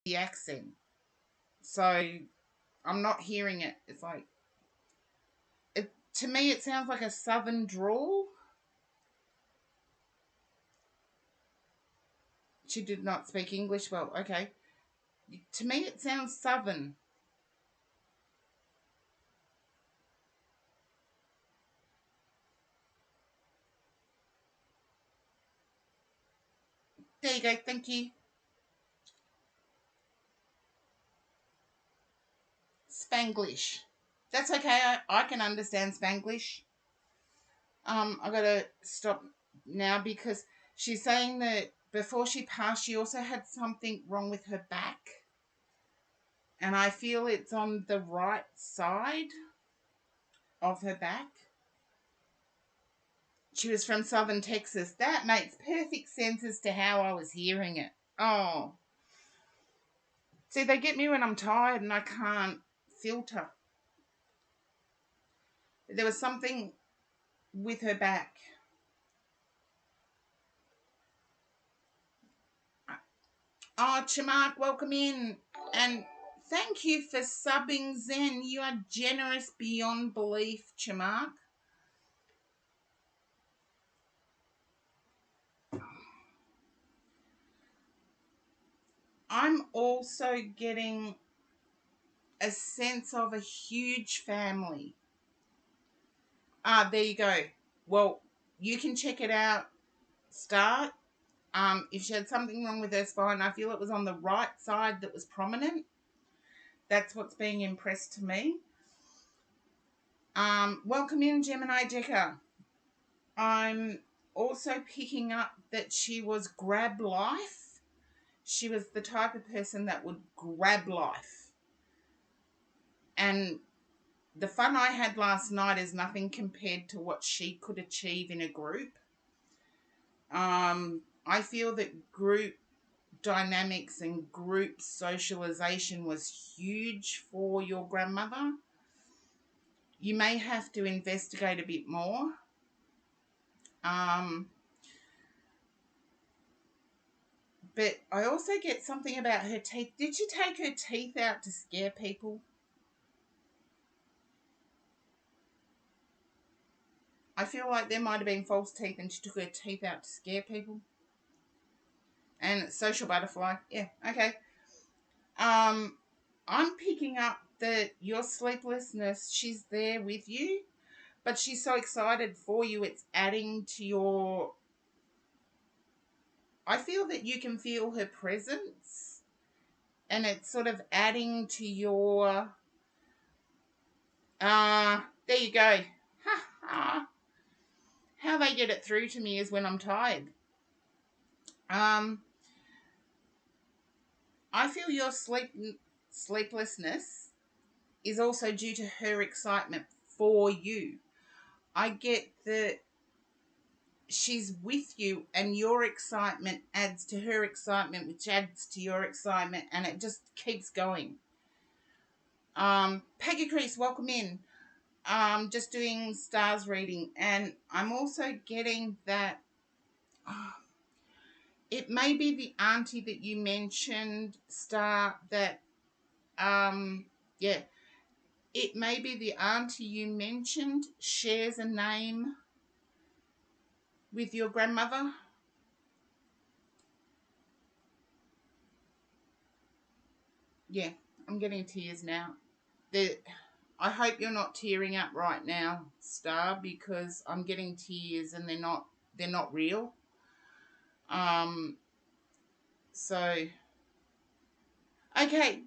the accent. So I'm not hearing it. It's like, to me, it sounds like a southern drawl. She did not speak English well. Okay. To me, it sounds southern. There you go. Thank you. Spanglish. That's okay. I can understand Spanglish. I gotta stop now because she's saying that before she passed, she also had something wrong with her back, and I feel it's on the right side of her back. She was from Southern Texas. That makes perfect sense as to how I was hearing it. Oh, see, they get me when I'm tired and I can't filter. There was something with her back. Oh, Chamark, welcome in. And thank you for subbing Zen. You are generous beyond belief, Chamark. I'm also getting a sense of a huge family. Ah, there you go. Well, you can check it out, Star. If she had something wrong with her spine, I feel it was on the right side that was prominent. That's what's being impressed to me. Welcome in, Gemini Decker. I'm also picking up that she was grab life. She was the type of person that would grab life. And the fun I had last night is nothing compared to what she could achieve in a group. I feel that group dynamics and group socialization was huge for your grandmother. You may have to investigate a bit more. But I also get something about her teeth. Did she take her teeth out to scare people? I feel like there might have been false teeth and she took her teeth out to scare people. And social butterfly. Yeah, okay. I'm picking up that your sleeplessness, she's there with you, but she's so excited for you, it's adding to your... I feel that you can feel her presence and it's sort of adding to your... there you go. Ha ha. How they get it through to me is when I'm tired. I feel your sleeplessness is also due to her excitement for you. I get that she's with you and your excitement adds to her excitement, which adds to your excitement, and it just keeps going. Peggy Crease, welcome in. Just doing stars reading, and I'm also getting that it may be the auntie that you mentioned, Star, that yeah, it may be the auntie you mentioned shares a name with your grandmother. Yeah, I'm getting tears now. I hope you're not tearing up right now, Star, because I'm getting tears and they're not real. Um so okay.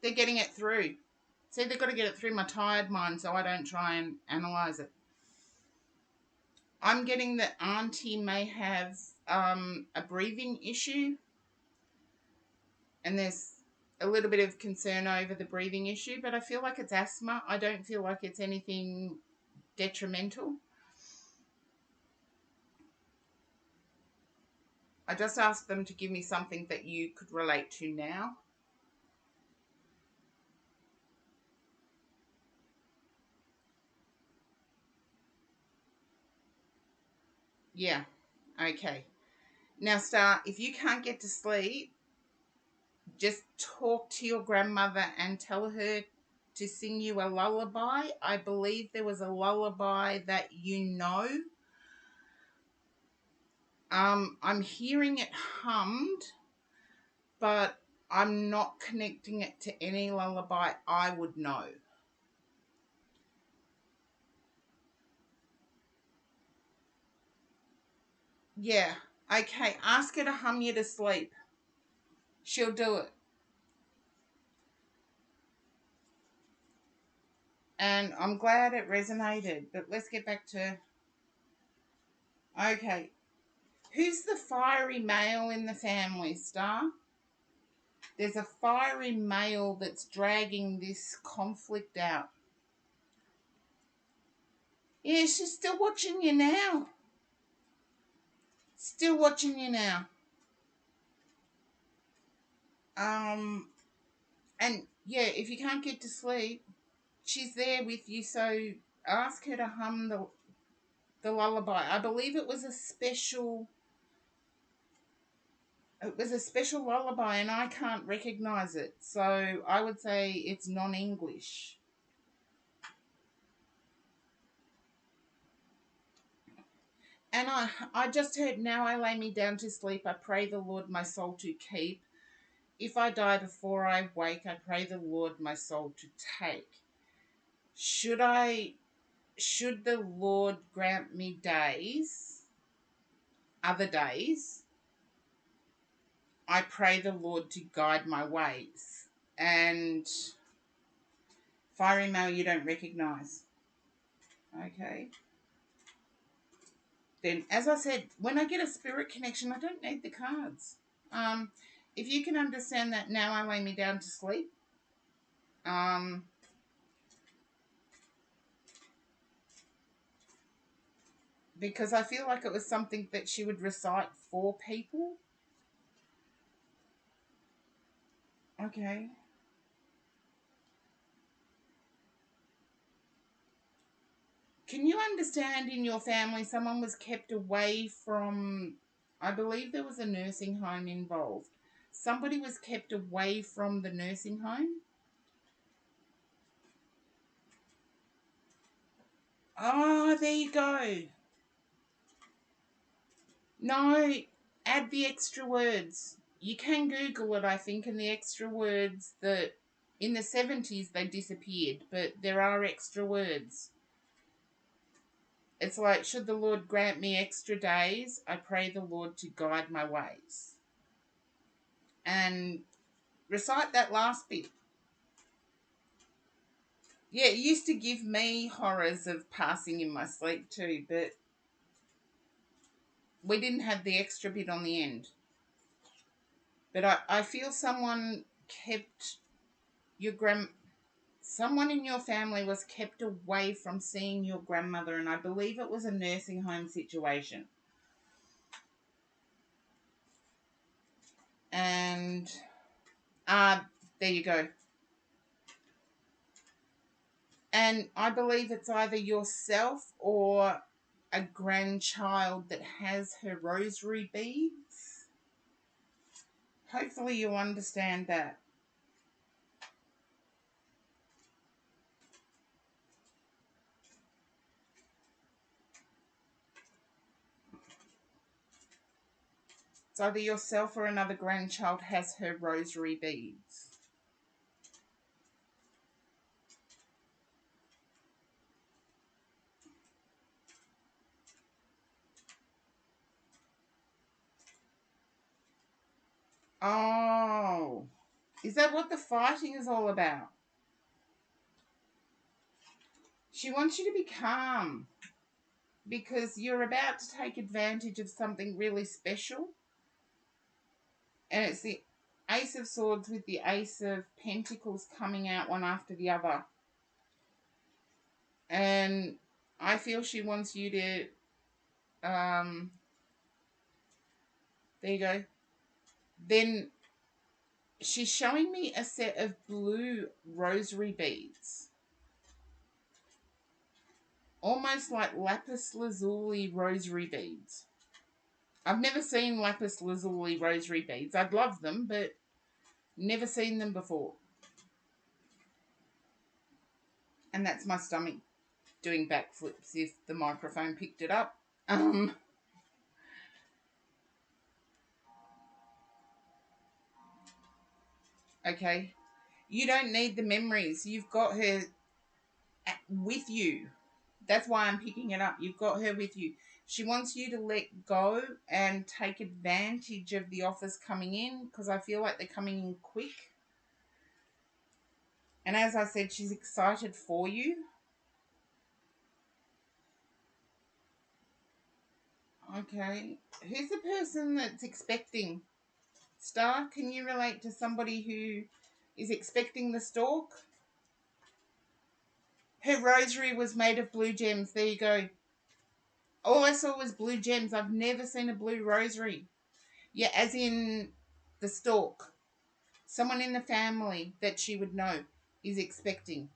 They're getting it through. See, they've got to get it through my tired mind so I don't try and analyze it. I'm getting that auntie may have a breathing issue, and there's a little bit of concern over the breathing issue, but I feel like it's asthma. I don't feel like it's anything detrimental. I just asked them to give me something that you could relate to now. Yeah, okay. Now, Star, if you can't get to sleep, just talk to your grandmother and tell her to sing you a lullaby. I believe there was a lullaby that you know. I'm hearing it hummed, but I'm not connecting it to any lullaby I would know. Yeah, okay, ask her to hum you to sleep. She'll do it. And I'm glad it resonated, but let's get back to... Okay, who's the fiery male in the family, Star? There's a fiery male that's dragging this conflict out. Yeah, she's still watching you now. Still watching you now. And yeah, if you can't get to sleep, she's there with you, so ask her to hum the lullaby. I believe it was a special lullaby and I can't recognize it. So I would say it's non-English. And I just heard, now I lay me down to sleep, I pray the Lord my soul to keep. If I die before I wake, I pray the Lord my soul to take. Should the Lord grant me days, other days, I pray the Lord to guide my ways. And fiery male you don't recognise. Okay. Then, as I said, when I get a spirit connection, I don't need the cards. If you can understand that, now I lay me down to sleep. Because I feel like it was something that she would recite for people. Okay. Can you understand in your family someone was kept away from, I believe there was a nursing home involved. Somebody was kept away from the nursing home? Oh, there you go. No, add the extra words. You can Google it, I think, and the extra words that in the 70s they disappeared, but there are extra words. It's like, should the Lord grant me extra days, I pray the Lord to guide my ways. And recite that last bit. Yeah, it used to give me horrors of passing in my sleep too, but we didn't have the extra bit on the end. But I feel someone kept someone in your family was kept away from seeing your grandmother, and I believe it was a nursing home situation. And there you go. And I believe it's either yourself or a grandchild that has her rosary beads. Hopefully you understand that. It's either yourself or another grandchild has her rosary beads. Oh, is that what the fighting is all about? She wants you to be calm because you're about to take advantage of something really special. And it's the Ace of Swords with the Ace of Pentacles coming out one after the other. And I feel she wants you to, there you go. Then she's showing me a set of blue rosary beads. Almost like lapis lazuli rosary beads. I've never seen lapis lazuli rosary beads. I'd love them, but Never seen them before. And that's my stomach doing backflips if the microphone picked it up. Okay. You don't need the memories. You've got her with you. That's why I'm picking it up. You've got her with you. She wants you to let go and take advantage of the offers coming in, because I feel like they're coming in quick. And as I said, she's excited for you. Okay. Who's the person that's expecting? Star, can you relate to somebody who is expecting the stork? Her rosary was made of blue gems. There you go. All I saw was blue gems. I've never seen a blue rosary. Yeah, as in the stork. Someone in the family that she would know is expecting.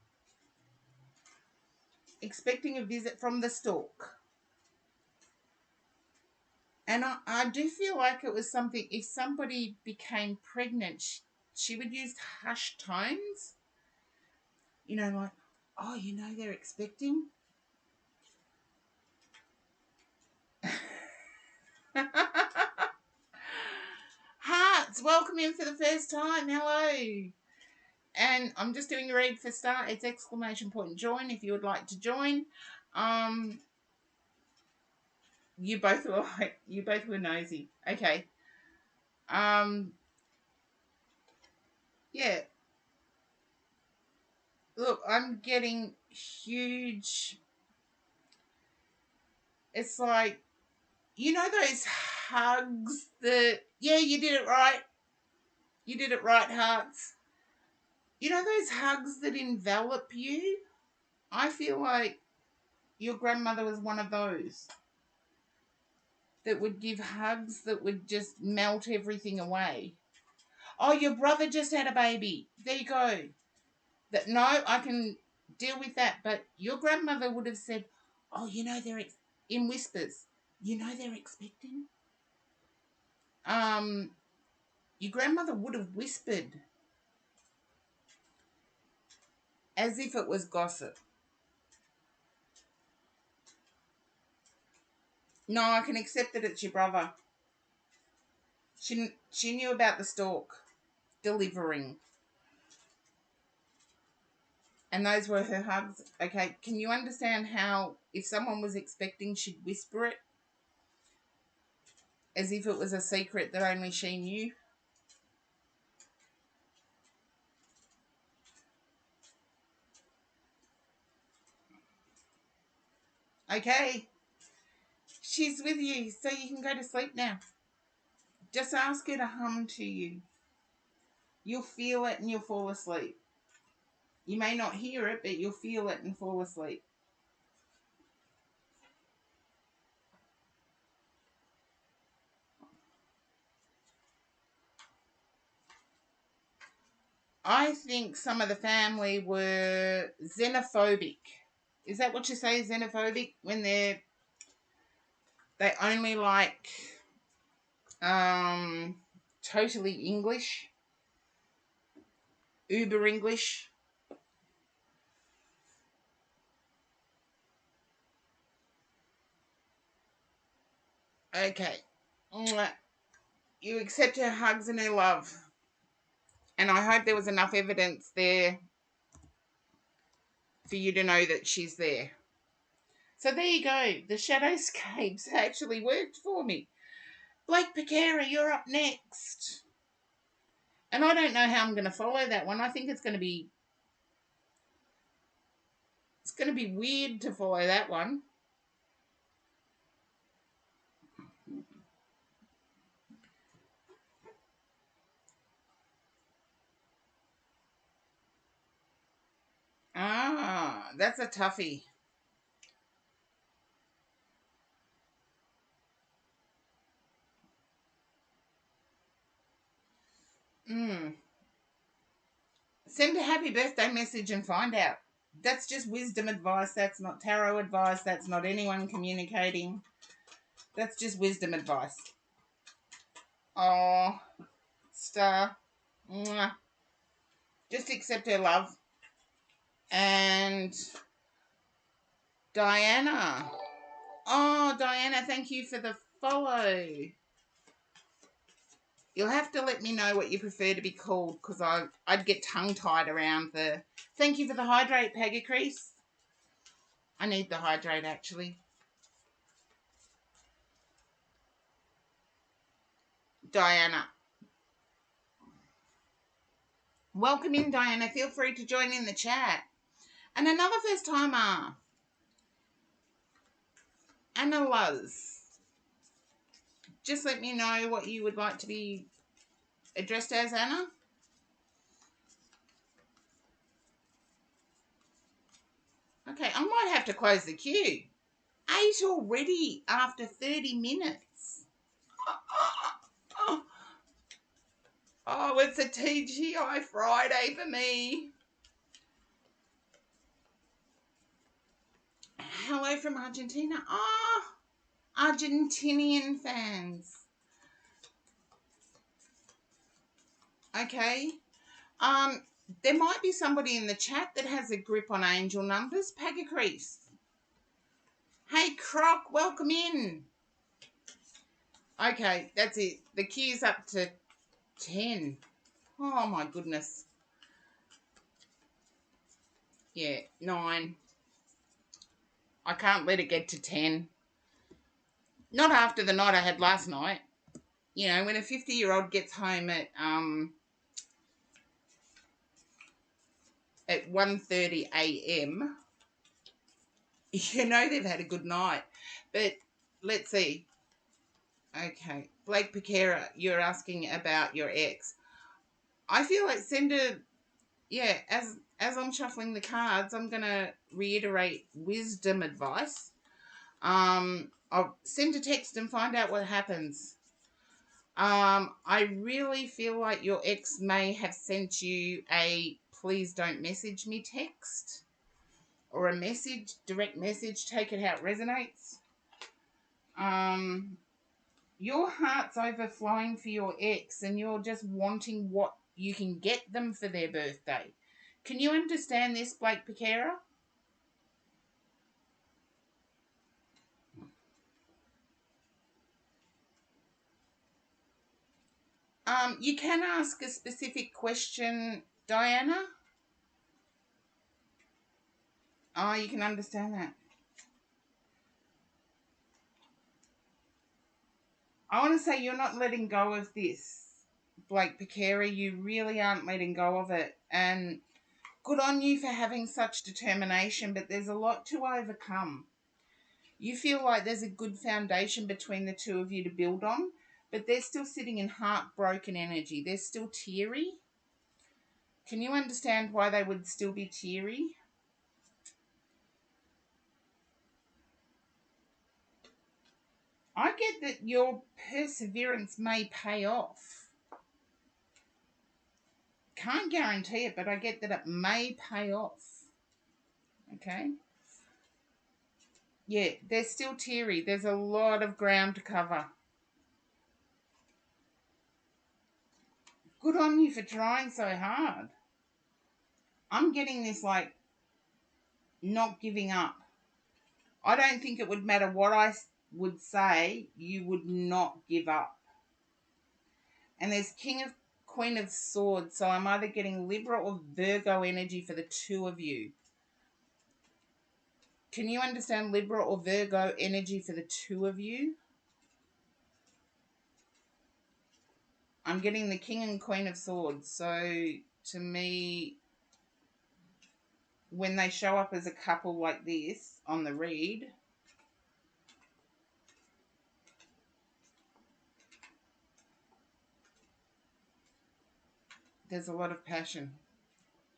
Expecting a visit from the stork. And I do feel like it was something, if somebody became pregnant, she would use hushed tones. You know, like, oh, you know they're expecting. Hearts, welcome in for the first time. Hello. And I'm just doing a read for Star. It's exclamation point join if you would like to join. You both were nosy. Okay. Yeah. Look, I'm getting huge. It's like, you know those hugs that, yeah, you did it right. You did it right, hearts. You know those hugs that envelop you? I feel like your grandmother was one of those that would give hugs that would just melt everything away. Oh, your brother just had a baby. There you go. That, no, I can deal with that. But your grandmother would have said, oh, you know they're in whispers. You know they're expecting. Your grandmother would have whispered as if it was gossip. No, I can accept that it's your brother. She knew about the stork delivering. And those were her hugs. Okay, can you understand how if someone was expecting, she'd whisper it as if it was a secret that only she knew? Okay, she's with you, so you can go to sleep now. Just ask her to hum to you. You'll feel it and you'll fall asleep. You may not hear it, but you'll feel it and fall asleep. I think some of the family were xenophobic. Is that what you say, xenophobic? When they only like totally English, uber English. Okay. You accept her hugs and her love. And I hope there was enough evidence there for you to know that she's there. So there you go. The Shadowscapes actually worked for me. Blake Piquera, you're up next. And I don't know how I'm going to follow that one. I think it's going to be weird to follow that one. Ah, that's a toughie. Send a happy birthday message and find out. That's just wisdom advice. That's not tarot advice. That's not anyone communicating. That's just wisdom advice. Oh, Star. Mwah. Just accept her love. And Diana. Oh, Diana, thank you for the follow. You'll have to let me know what you prefer to be called, because I'd get tongue-tied around the... Thank you for the hydrate, Pagacrease. I need the hydrate, actually. Diana. Welcome in, Diana. Feel free to join in the chat. And another first-timer. Anna Luz. Just let me know what you would like to be addressed as, Anna. Okay, I might have to close the queue. 8 already after 30 minutes. Oh, it's a TGI Friday for me. Hello from Argentina. Oh, Argentinian fans. Okay. There might be somebody in the chat that has a grip on angel numbers. Pagacrease. Hey, Croc, welcome in. Okay, that's it. The queue's up to 10. Oh, my goodness. Yeah, 9. I can't let it get to 10. Not after the night I had last night. You know, when a 50-year-old gets home at 1:30 a.m., you know they've had a good night. But let's see. Okay. Blake Piquera, you're asking about your ex. I feel like as I'm shuffling the cards, I'm going to reiterate wisdom advice. I'll send a text and find out what happens. I really feel like your ex may have sent you a please don't message me text, or a message, direct message, take it how it resonates. Your heart's overflowing for your ex, and you're just wanting what you can get them for their birthday. Can you understand this, Blake Piquera? You can ask a specific question, Diana. Oh, you can understand that. I want to say you're not letting go of this, Blake Piquera. You really aren't letting go of it. And good on you for having such determination, but there's a lot to overcome. You feel like there's a good foundation between the two of you to build on, but they're still sitting in heartbroken energy. They're still teary. Can you understand why they would still be teary? I get that your perseverance may pay off. Can't guarantee it, but I get that it may pay off. Okay? Yeah, they're still teary. There's a lot of ground to cover. Good on you for trying so hard. I'm getting this, like, not giving up. I don't think it would matter what I would say, you would not give up. And there's Queen of Swords, so I'm either getting Libra or Virgo energy for the two of you. Can you understand Libra or Virgo energy for the two of you? I'm getting the King and Queen of Swords. So to me, when they show up as a couple like this on the read, there's a lot of passion.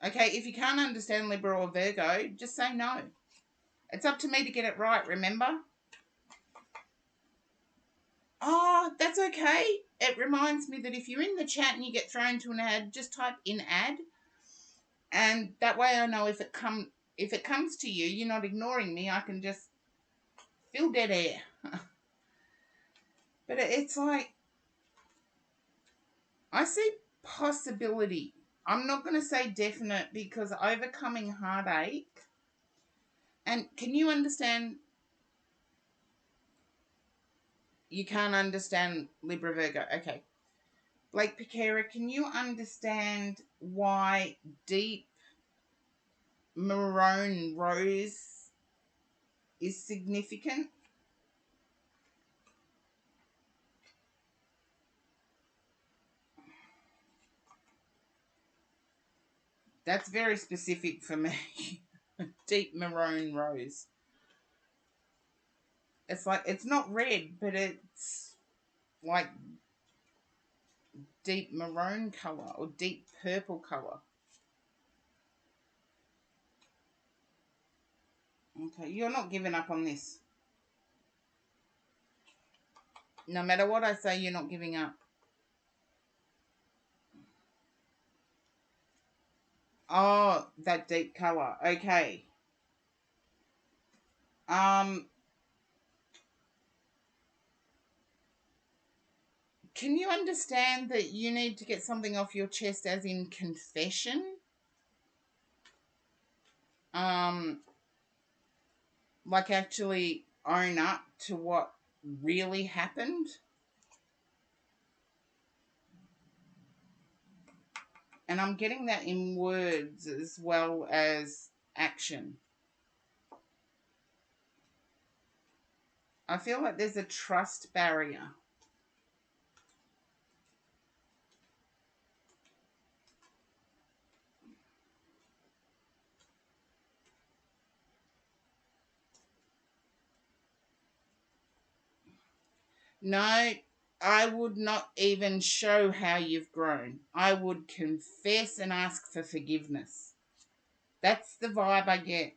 Okay, if you can't understand Libra or Virgo, just say no. It's up to me to get it right, remember? Oh, that's okay. It reminds me that if you're in the chat and you get thrown to an ad, just type in ad. And that way I know if it comes to you, you're not ignoring me. I can just fill dead air. But it's like, I see possibility. I'm not going to say definite because overcoming heartache. And can you understand? You can't understand Libra Virgo. Okay. Blake Piquera, can you understand why deep maroon rose is significant? That's very specific for me. Deep maroon rose. It's like, it's not red, but it's like deep maroon colour or deep purple colour. Okay, you're not giving up on this. No matter what I say, you're not giving up. Oh, that deep colour. Okay. Can you understand that you need to get something off your chest as in confession? Like actually own up to what really happened? And I'm getting that in words as well as action. I feel like there's a trust barrier. No, I would not even show how you've grown. I would confess and ask for forgiveness. That's the vibe I get.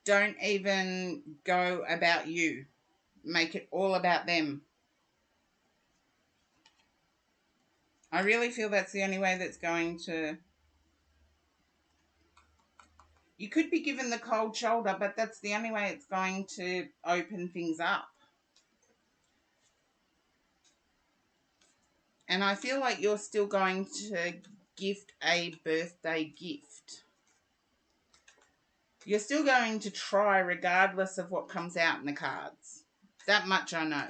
Don't even go about you. Make it all about them. I really feel that's the only way that's going to... You could be given the cold shoulder, but that's the only way it's going to open things up. And I feel like you're still going to gift a birthday gift. You're still going to try regardless of what comes out in the cards. That much I know.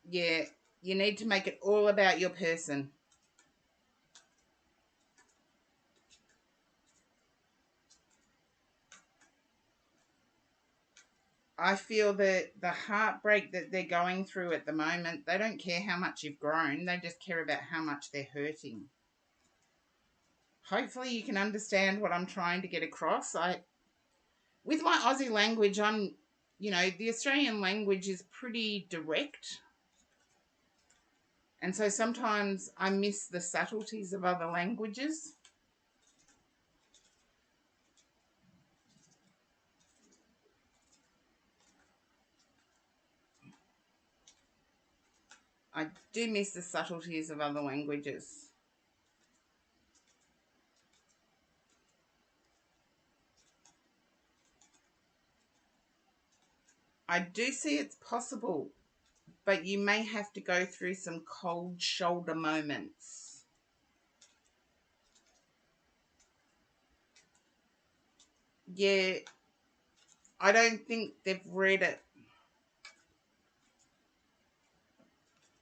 Yeah, you need to make it all about your person. I feel that the heartbreak that they're going through at the moment, they don't care how much you've grown. They just care about how much they're hurting. Hopefully you can understand what I'm trying to get across. With my Aussie language, the Australian language is pretty direct. And so sometimes I miss the subtleties of other languages. I do miss the subtleties of other languages. I do see it's possible, but you may have to go through some cold shoulder moments. Yeah, I don't think they've read it.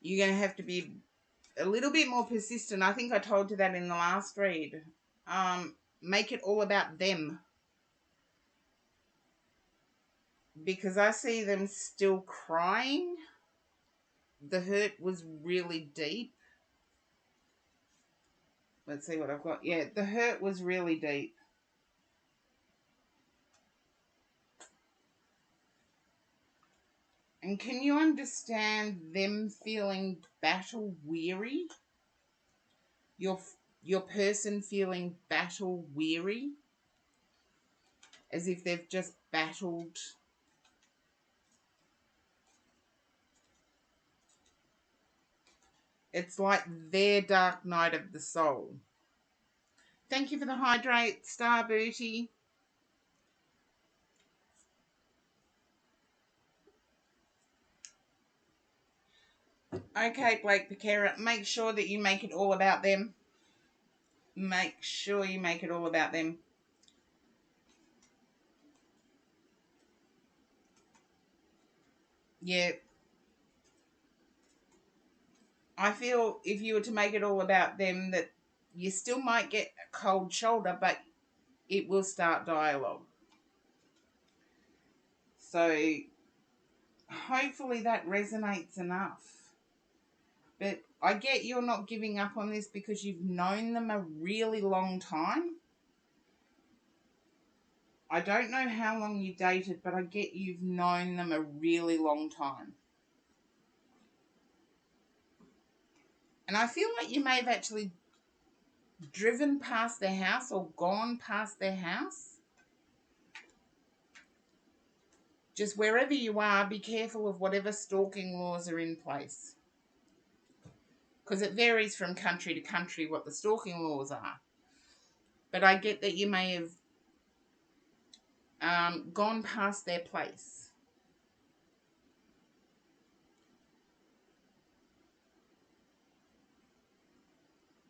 You're going to have to be a little bit more persistent. I think I told you that in the last read. Make it all about them. Because I see them still crying. The hurt was really deep. Let's see what I've got. Yeah, the hurt was really deep. And can you understand them feeling battle weary? Your person feeling battle weary? As if they've just battled. It's like their dark night of the soul. Thank you for the hydrate, Star Booty. Okay, Blake Piquera, make sure that you make it all about them. Make sure you make it all about them. Yeah. I feel if you were to make it all about them, that you still might get a cold shoulder, but it will start dialogue. So hopefully that resonates enough. But I get you're not giving up on this because you've known them a really long time. I don't know how long you dated, but I get you've known them a really long time. And I feel like you may have actually driven past their house or gone past their house. Just wherever you are, be careful of whatever stalking laws are in place. Because it varies from country to country what the stalking laws are. But I get that you may have gone past their place.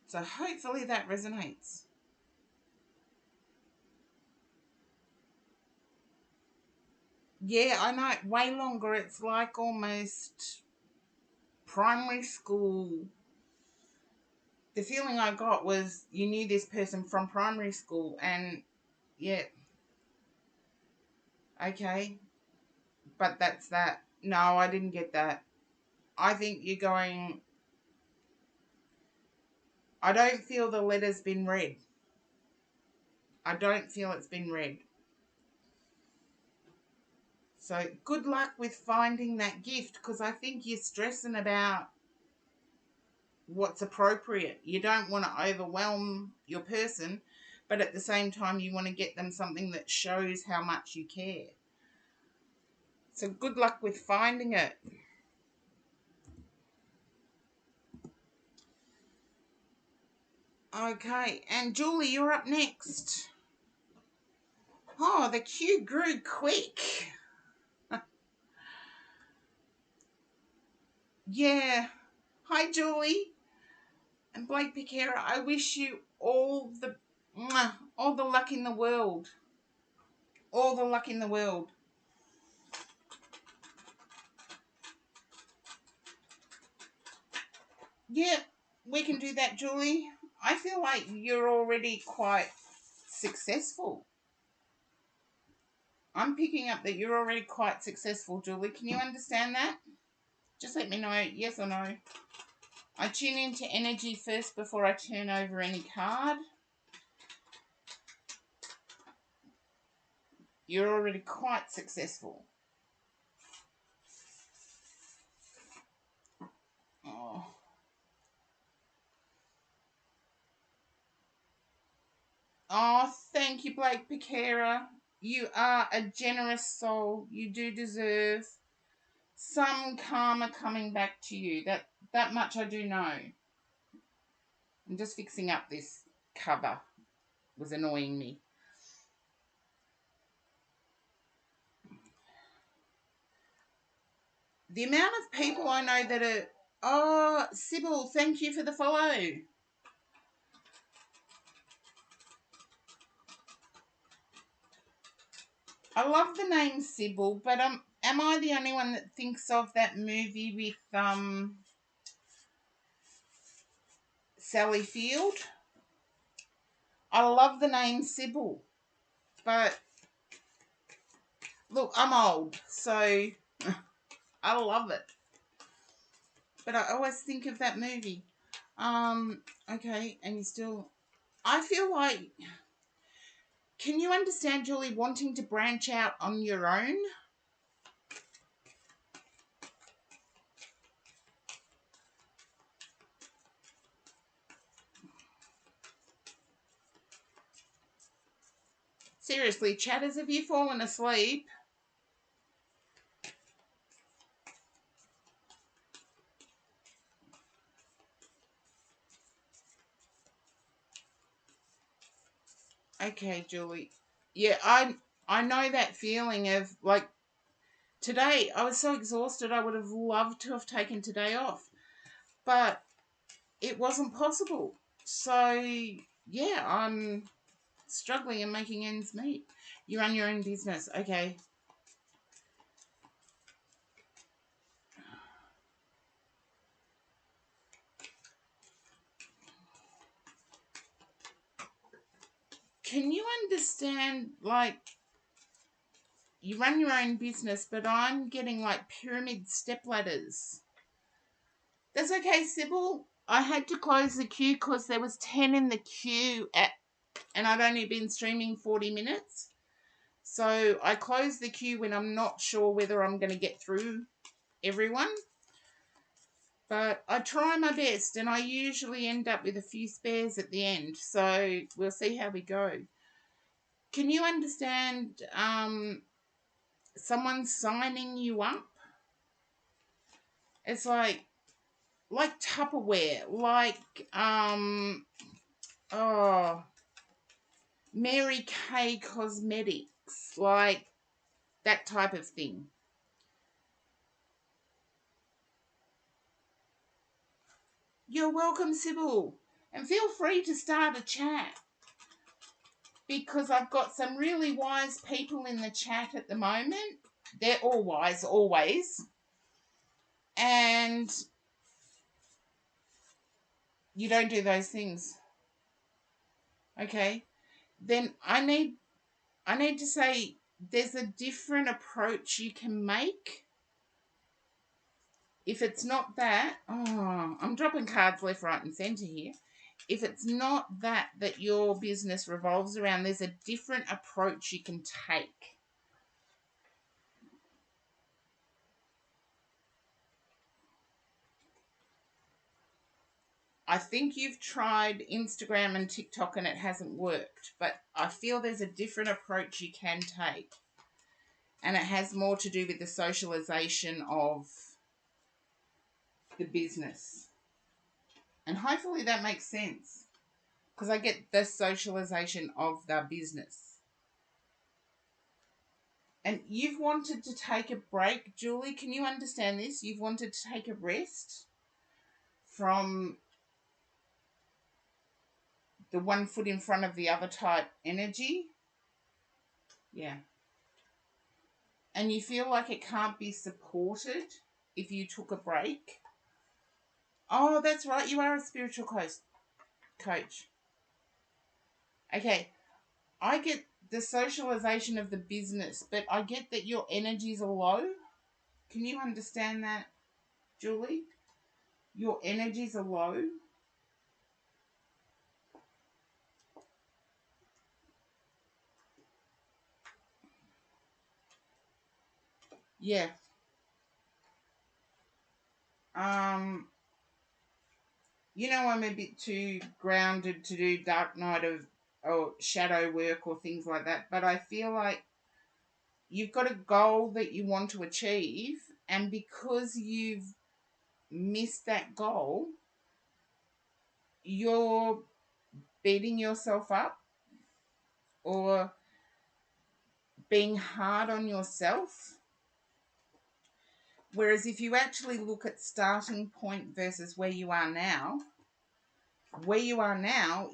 So hopefully that resonates. Yeah, I know, way longer. It's like almost primary school. The feeling I got was you knew this person from primary school, and yeah, okay, but that's that. No, I didn't get that. I think you're going, I don't feel the letter's been read. I don't feel it's been read. So good luck with finding that gift, because I think you're stressing about what's appropriate. You don't want to overwhelm your person, but at the same time you want to get them something that shows how much you care. So good luck with finding it. Okay, and Julie, you're up next. Oh, the queue grew quick. Yeah. Hi, Julie. And Blake Piquera, I wish you all the luck in the world. All the luck in the world. Yeah, we can do that, Julie. I feel like you're already quite successful. I'm picking up that you're already quite successful, Julie. Can you understand that? Just let me know, yes or no. I tune into energy first before I turn over any card. You're already quite successful. Oh. Oh, thank you, Blake Piquera. You are a generous soul. You do deserve some karma coming back to you. That much I do know. I'm just fixing up this cover. It was annoying me. The amount of people I know that are... Oh, Sybil, thank you for the follow. I love the name Sybil, but am I the only one that thinks of that movie with Sally Field? I love the name Sybil, but look, I'm old, so I love it. But I always think of that movie. Okay, and you still... I feel like... Can you understand, Julie, wanting to branch out on your own? Seriously, chatters, have you fallen asleep? Okay, Julie. Yeah, I know that feeling of like today I was so exhausted I would have loved to have taken today off. But it wasn't possible. So yeah, I'm struggling and making ends meet. You run your own business. Okay. Can you understand, like, you run your own business, but I'm getting like pyramid step ladders. That's okay, Sybil. I had to close the queue because there was 10 in the queue and I'd only been streaming 40 minutes. So I closed the queue when I'm not sure whether I'm going to get through everyone. But I try my best, and I usually end up with a few spares at the end. So we'll see how we go. Can you understand someone signing you up? It's like Tupperware, like oh, Mary Kay Cosmetics, like that type of thing. You're welcome, Sybil, and feel free to start a chat because I've got some really wise people in the chat at the moment. They're all wise, always. And you don't do those things. Okay? Then I need to say there's a different approach you can make. If it's not that, I'm dropping cards left, right, and centre here. If it's not that your business revolves around, there's a different approach you can take. I think you've tried Instagram and TikTok and it hasn't worked, but I feel there's a different approach you can take. And it has more to do with the socialization of the business. And hopefully that makes sense because I get the socialization of the business. And you've wanted to take a break, Julie. Can you understand this? You've wanted to take a rest from the one foot in front of the other type energy. Yeah. And you feel like it can't be supported if you took a break. Oh, that's right. You are a spiritual coach. Okay. I get the socialization of the business, but I get that your energies are low. Can you understand that, Julie? Your energies are low. Yeah. Um, I'm a bit too grounded to do dark night or shadow work or things like that, but I feel like you've got a goal that you want to achieve, and because you've missed that goal, you're beating yourself up or being hard on yourself. Whereas if you actually look at starting point versus where you are now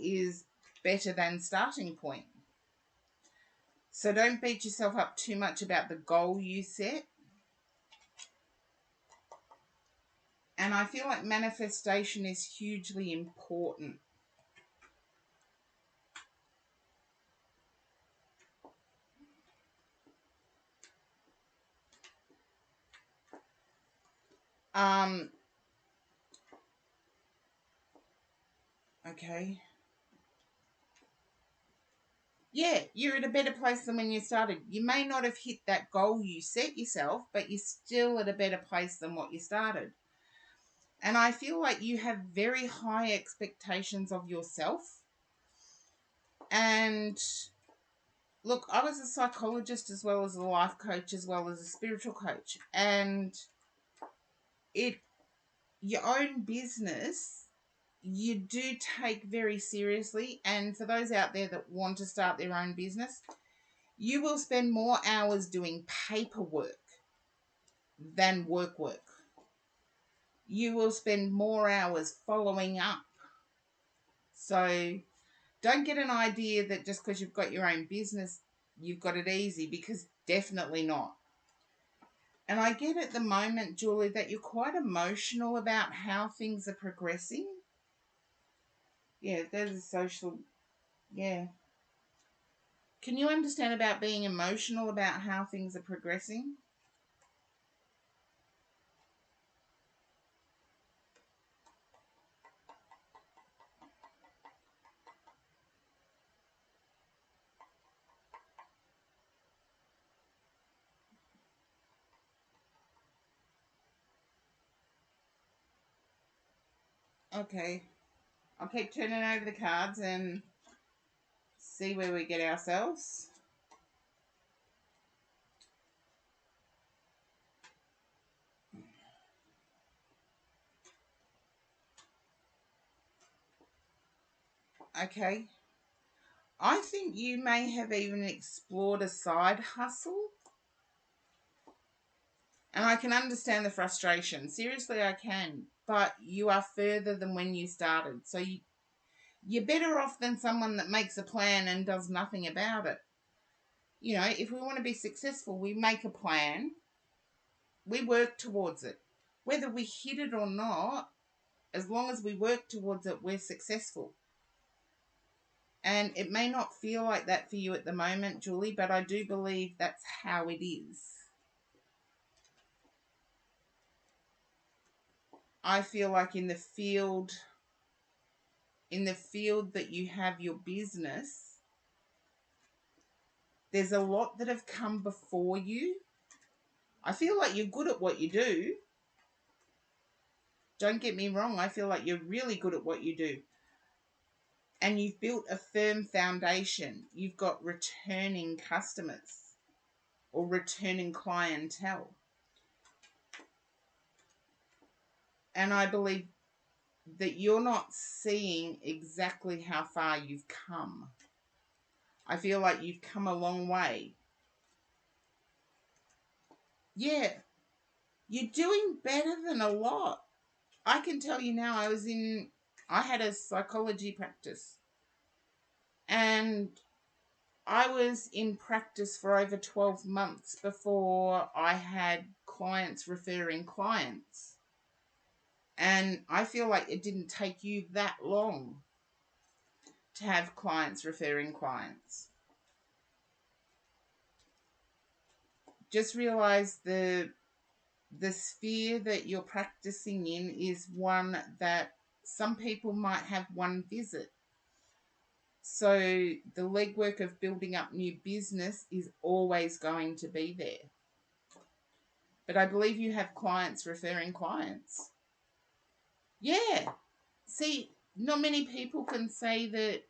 is better than starting point. So don't beat yourself up too much about the goal you set. And I feel like manifestation is hugely important. Okay. Yeah, you're in a better place than when you started. You may not have hit that goal you set yourself, but you're still at a better place than what you started. And I feel like you have very high expectations of yourself. And look, I was a psychologist as well as a life coach as well as a spiritual coach. And your own business, you do take very seriously. And for those out there that want to start their own business, you will spend more hours doing paperwork than work. You will spend more hours following up. So don't get an idea that just because you've got your own business, you've got it easy, because definitely not. And I get at the moment, Julie, that you're quite emotional about how things are progressing. Yeah, there's a social, yeah. Can you understand about being emotional about how things are progressing? Okay. I'll keep turning over the cards and see where we get ourselves. Okay. I think you may have even explored a side hustle. And I can understand the frustration. Seriously, I can. But you are further than when you started. So you're better off than someone that makes a plan and does nothing about it. You know, if we want to be successful, we make a plan, we work towards it. Whether we hit it or not, as long as we work towards it, we're successful. And it may not feel like that for you at the moment, Julie, but I do believe that's how it is. I feel like in the field that you have your business, there's a lot that have come before you. I feel like you're good at what you do. Don't get me wrong, I feel like you're really good at what you do. And you've built a firm foundation. You've got returning customers or returning clientele. And I believe that you're not seeing exactly how far you've come. I feel like you've come a long way. Yeah, you're doing better than a lot. I can tell you now, I had a psychology practice, and I was in practice for over 12 months before I had clients referring clients. And I feel like it didn't take you that long to have clients referring clients. Just realize the sphere that you're practicing in is one that some people might have one visit. So the legwork of building up new business is always going to be there. But I believe you have clients referring clients. Yeah. See, not many people can say that,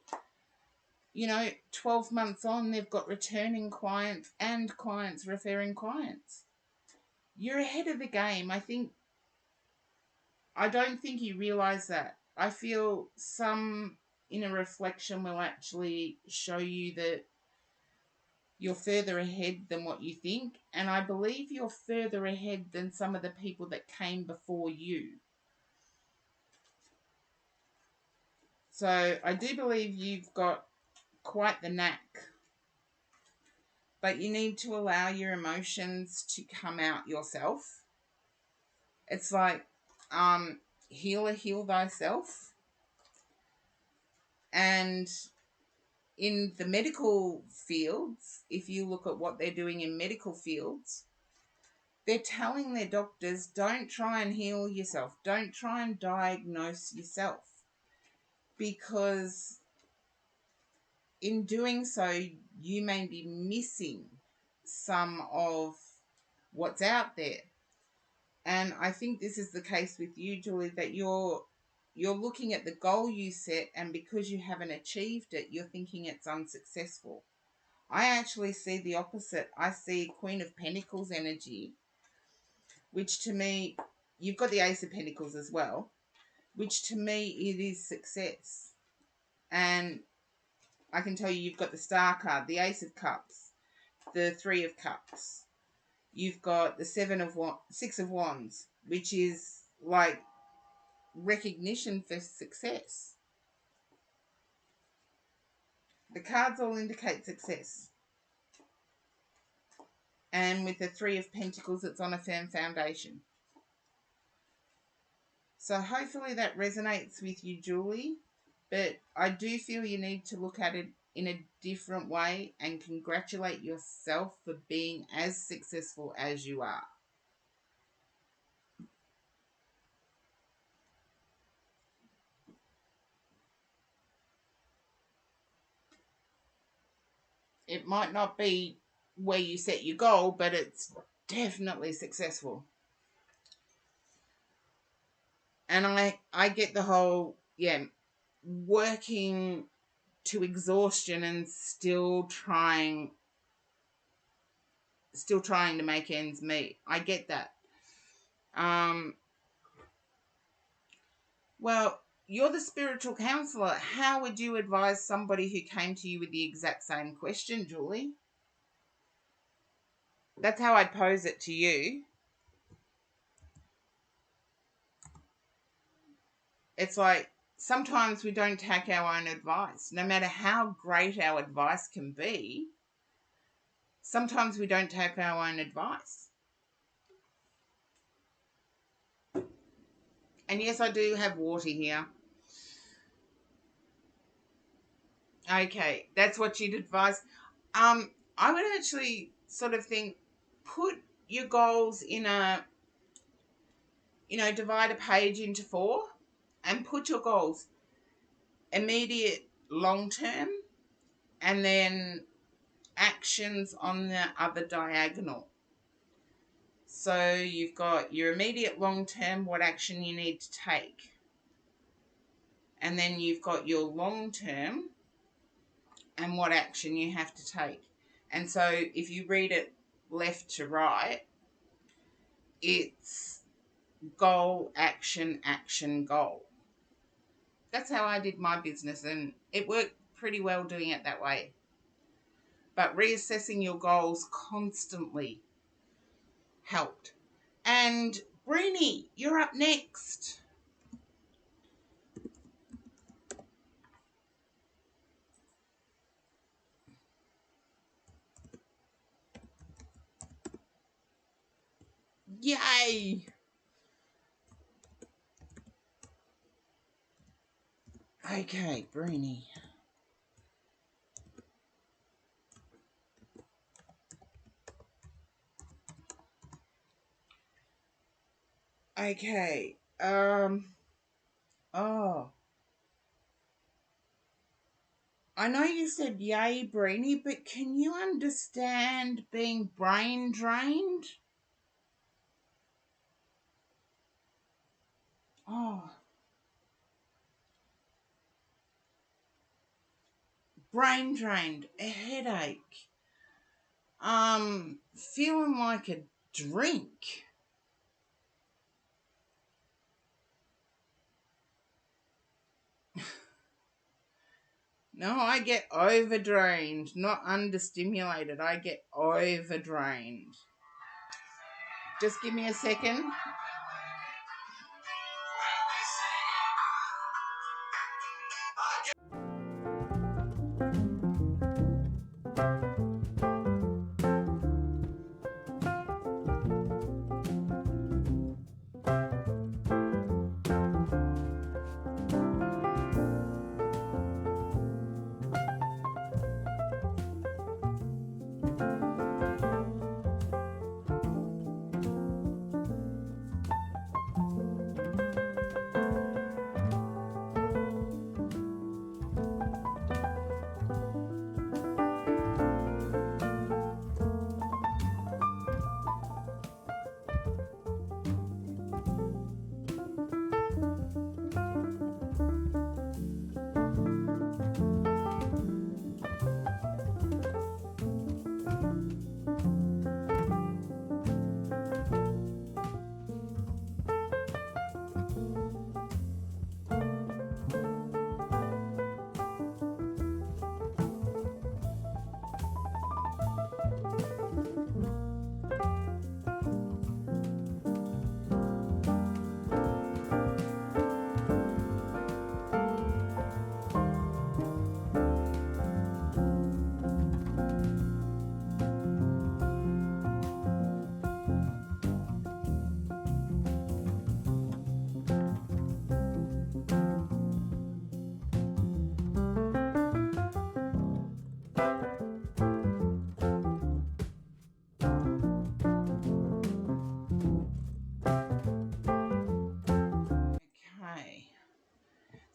12 months on, they've got returning clients and clients referring clients. You're ahead of the game. I don't think you realize that. I feel some inner reflection will actually show you that you're further ahead than what you think. And I believe you're further ahead than some of the people that came before you. So I do believe you've got quite the knack. But you need to allow your emotions to come out yourself. It's like, healer, heal thyself. And in the medical fields, if you look at what they're doing in medical fields, they're telling their doctors, don't try and heal yourself. Don't try and diagnose yourself. Because in doing so, you may be missing some of what's out there. And I think this is the case with you, Julie, that you're looking at the goal you set, and because you haven't achieved it, you're thinking it's unsuccessful. I actually see the opposite. I see Queen of Pentacles energy, which to me, you've got the Ace of Pentacles as well. which to me it is success. And I can tell you, you've got the Star card, the Ace of Cups, the Three of Cups. You've got the Six of Wands, which is like recognition for success. The cards all indicate success. And with the Three of Pentacles, it's on a firm foundation. So hopefully that resonates with you, Julie. But I do feel you need to look at it in a different way and congratulate yourself for being as successful as you are. It might not be where you set your goal, but it's definitely successful. And I get the whole, working to exhaustion and still trying to make ends meet. I get that. Well, you're the spiritual counselor. How would you advise somebody who came to you with the exact same question, Julie? That's how I'd pose it to you. It's like sometimes we don't take our own advice. No matter how great our advice can be, sometimes we don't take our own advice. And yes, I do have water here. Okay, that's what you'd advise. I would actually sort of think, put your goals in a, divide a page into 4 and put your goals immediate, long term, and then actions on the other diagonal. So you've got your immediate, long term, what action you need to take. And then you've got your long term and what action you have to take. And so if you read it left to right, it's goal, action, action, goal. That's how I did my business, and it worked pretty well doing it that way. But reassessing your goals constantly helped. And Breenie, you're up next. Yay! Okay, Breenie. Okay. Oh. I know you said yay, Breenie, but can you understand being brain drained? Oh. Brain drained, a headache. Feeling like a drink. No, I get overdrained, not understimulated. I get overdrained. Just give me a second.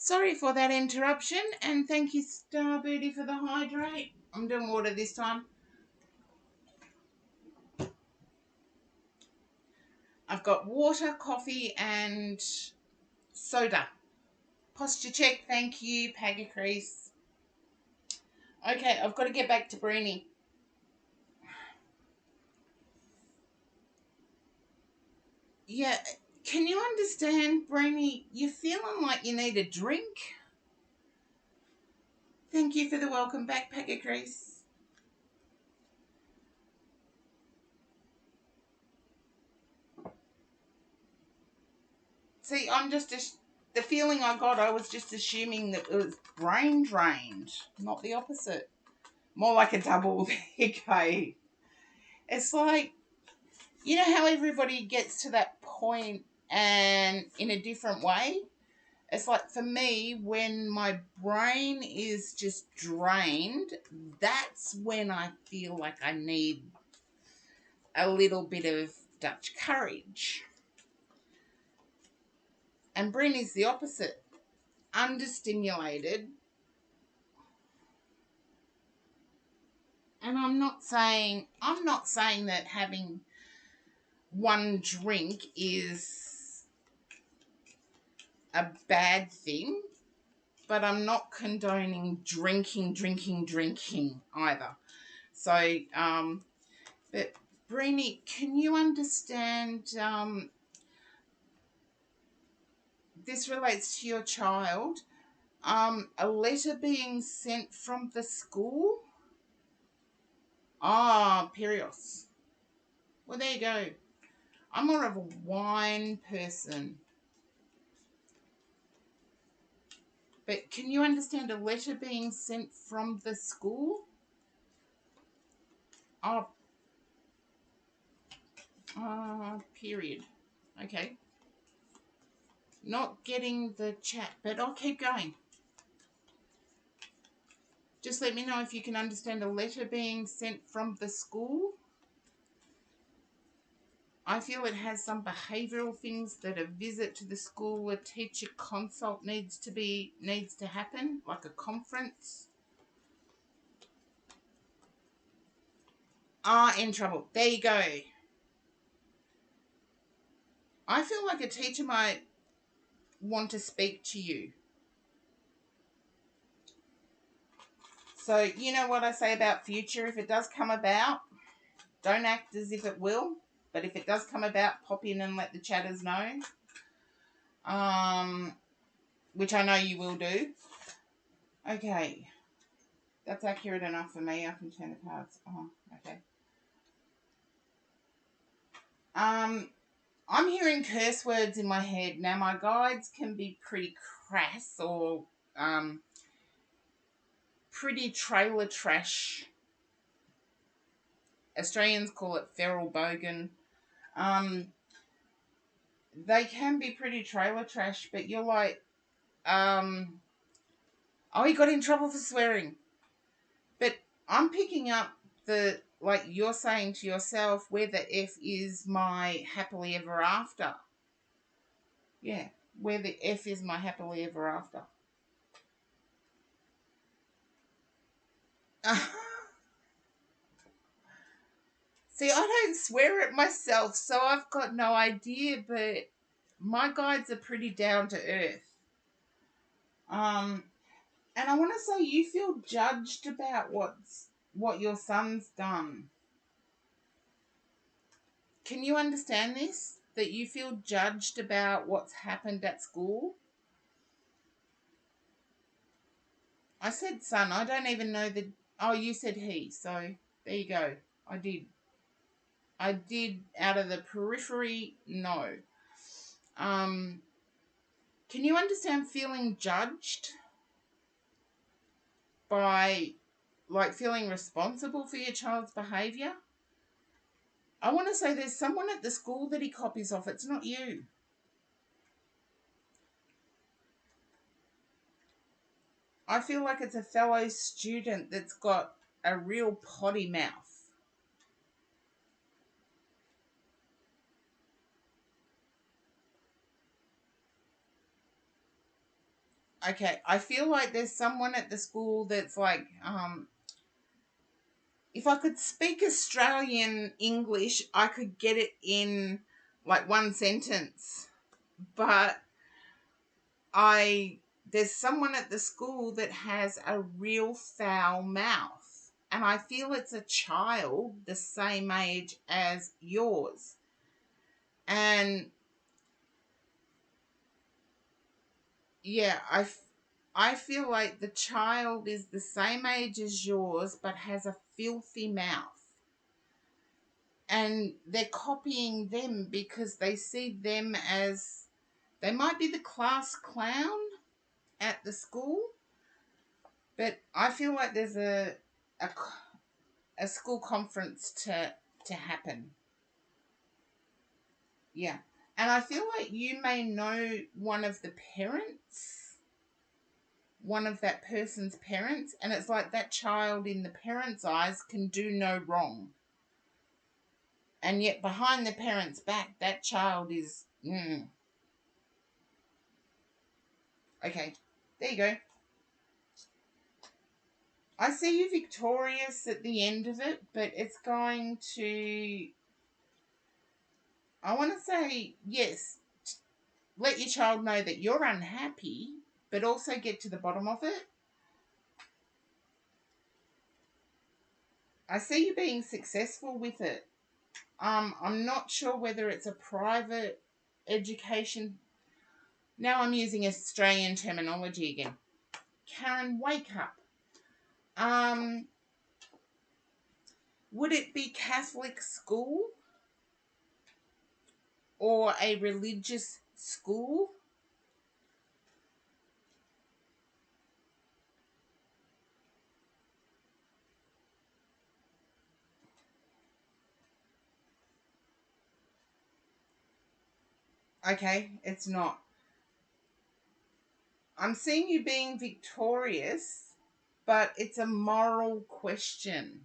Sorry for that interruption, and thank you, Star Booty, for the hydrate. I'm doing water this time. I've got water, coffee, and soda. Posture check, thank you, Paggy Crease. Okay, I've got to get back to Breenie. Yeah, can you understand, Breenie? You're feeling like you need a drink? Thank you for the welcome back, Paggy Crease. See, the feeling I got, I was just assuming that it was brain drained, not the opposite. More like a double decay. It's like, you know how everybody gets to that point and in a different way? It's like for me, when my brain is just drained, that's when I feel like I need a little bit of Dutch courage. And Brenny's the opposite. Understimulated. And I'm not saying that having one drink is a bad thing, but I'm not condoning drinking either. So, but Brini, can you understand, this relates to your child, a letter being sent from the school? Ah, Perios. Well, there you go. I'm more of a wine person. But can you understand a letter being sent from the school? Oh, period. Okay. Not getting the chat, but I'll keep going. Just let me know if you can understand a letter being sent from the school. I feel it has some behavioural things that a visit to the school, a teacher consult needs to happen, like a conference. In trouble. There you go. I feel like a teacher might want to speak to you. So, you know what I say about future? If it does come about, don't act as if it will. But if it does come about, pop in and let the chatters know. Which I know you will do. Okay. That's accurate enough for me. I can turn the cards. Oh, okay. I'm hearing curse words in my head. Now, my guides can be pretty crass or pretty trailer trash. Australians call it feral bogan. They can be pretty trailer trash, but you're like, oh, you got in trouble for swearing. But I'm picking up like you're saying to yourself, where the F is my happily ever after. Yeah, where the F is my happily ever after. See, I don't swear at myself, so I've got no idea, but my guides are pretty down to earth. And I want to say you feel judged about what your son's done. Can you understand this? That you feel judged about what's happened at school? I said son. I don't even know the... Oh, you said he. So, there you go. I did out of the periphery, no. Can you understand feeling judged by, like, feeling responsible for your child's behaviour? I want to say there's someone at the school that he copies off. It's not you. I feel like it's a fellow student that's got a real potty mouth. Okay, I feel like there's someone at the school that's like, if I could speak Australian English, I could get it in like one sentence. But there's someone at the school that has a real foul mouth. And I feel it's a child the same age as yours. And yeah, I feel like the child is the same age as yours but has a filthy mouth. And they're copying them because they see them as they might be the class clown at the school, but I feel like there's a school conference to happen. Yeah. And I feel like you may know one of the parents, one of that person's parents, and it's like that child in the parents' eyes can do no wrong. And yet behind the parents' back, that child is okay. There you go. I see you victorious at the end of it, but it's going to, I want to say, yes, let your child know that you're unhappy, but also get to the bottom of it. I see you being successful with it. I'm not sure whether it's a private education. Now I'm using Australian terminology again. Karen, wake up. Um, would it be Catholic school or a religious school? Okay, it's not. I'm seeing you being victorious, but it's a moral question.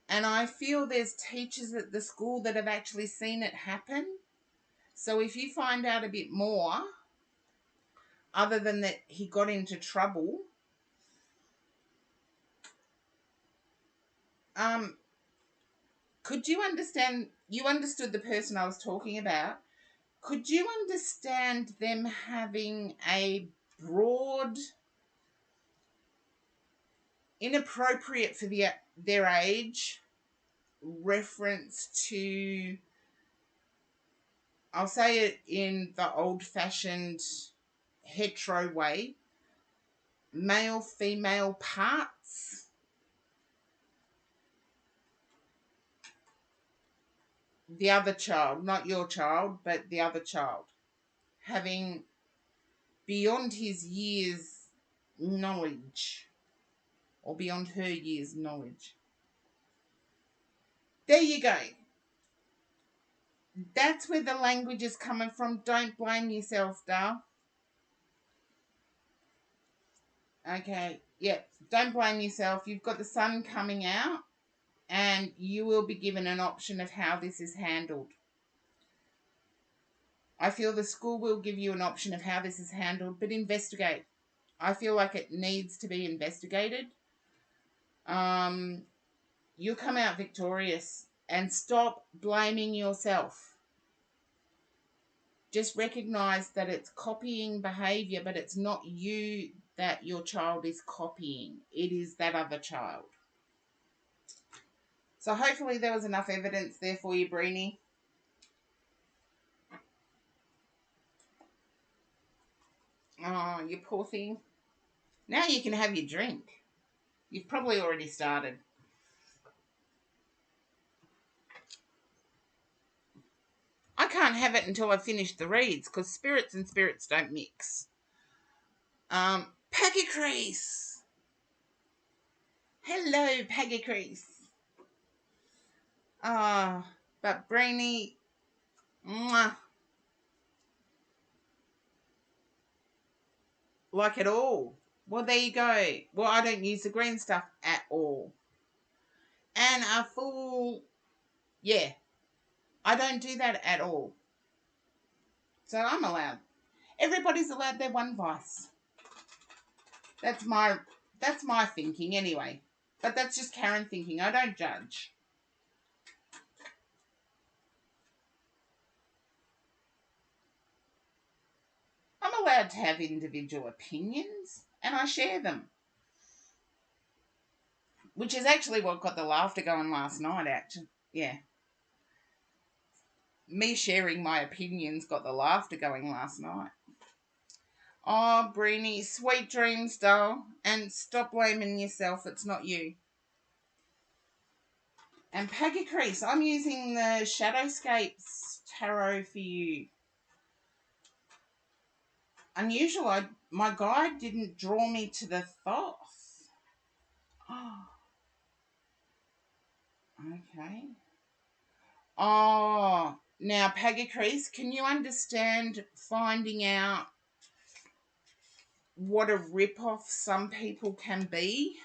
And I feel there's teachers at the school that have actually seen it happen. So if you find out a bit more, other than that he got into trouble, could you understand, you understood the person I was talking about, could you understand them having a broad, inappropriate for their age reference to, I'll say it in the old-fashioned hetero way, male female parts? The other child, not your child, but the other child, having beyond his years knowledge, or beyond her years knowledge. There you go. That's where the language is coming from. Don't blame yourself, Dal. Okay, yeah, don't blame yourself. You've got the sun coming out, and you will be given an option of how this is handled. I feel the school will give you an option of how this is handled, but investigate. I feel like it needs to be investigated. You'll come out victorious, and stop blaming yourself. Just recognize that it's copying behavior, but it's not you that your child is copying. It is that other child. So hopefully there was enough evidence there for you, Breenie. Oh, you poor thing. Now you can have your drink. You've probably already started. I can't have it until I finish the reads because spirits and spirits don't mix. Peggy Crease. Hello, Peggy Crease. But Brainy, mwah, like it all. Well, there you go. Well, I don't use the green stuff at all. And a full, yeah, I don't do that at all. So I'm allowed. Everybody's allowed their one vice. That's my thinking anyway. But that's just Karen thinking. I don't judge. I'm allowed to have individual opinions, and I share them. Which is actually what got the laughter going last night, actually. Yeah. Me sharing my opinions got the laughter going last night. Oh, Breenie, sweet dreams, doll. And stop blaming yourself. It's not you. And Peggy Crease, I'm using the Shadowscapes tarot for you. Unusual, my guide didn't draw me to the Thoth. Oh, okay. Oh, now, Peggy Crease, can you understand finding out what a rip-off some people can be?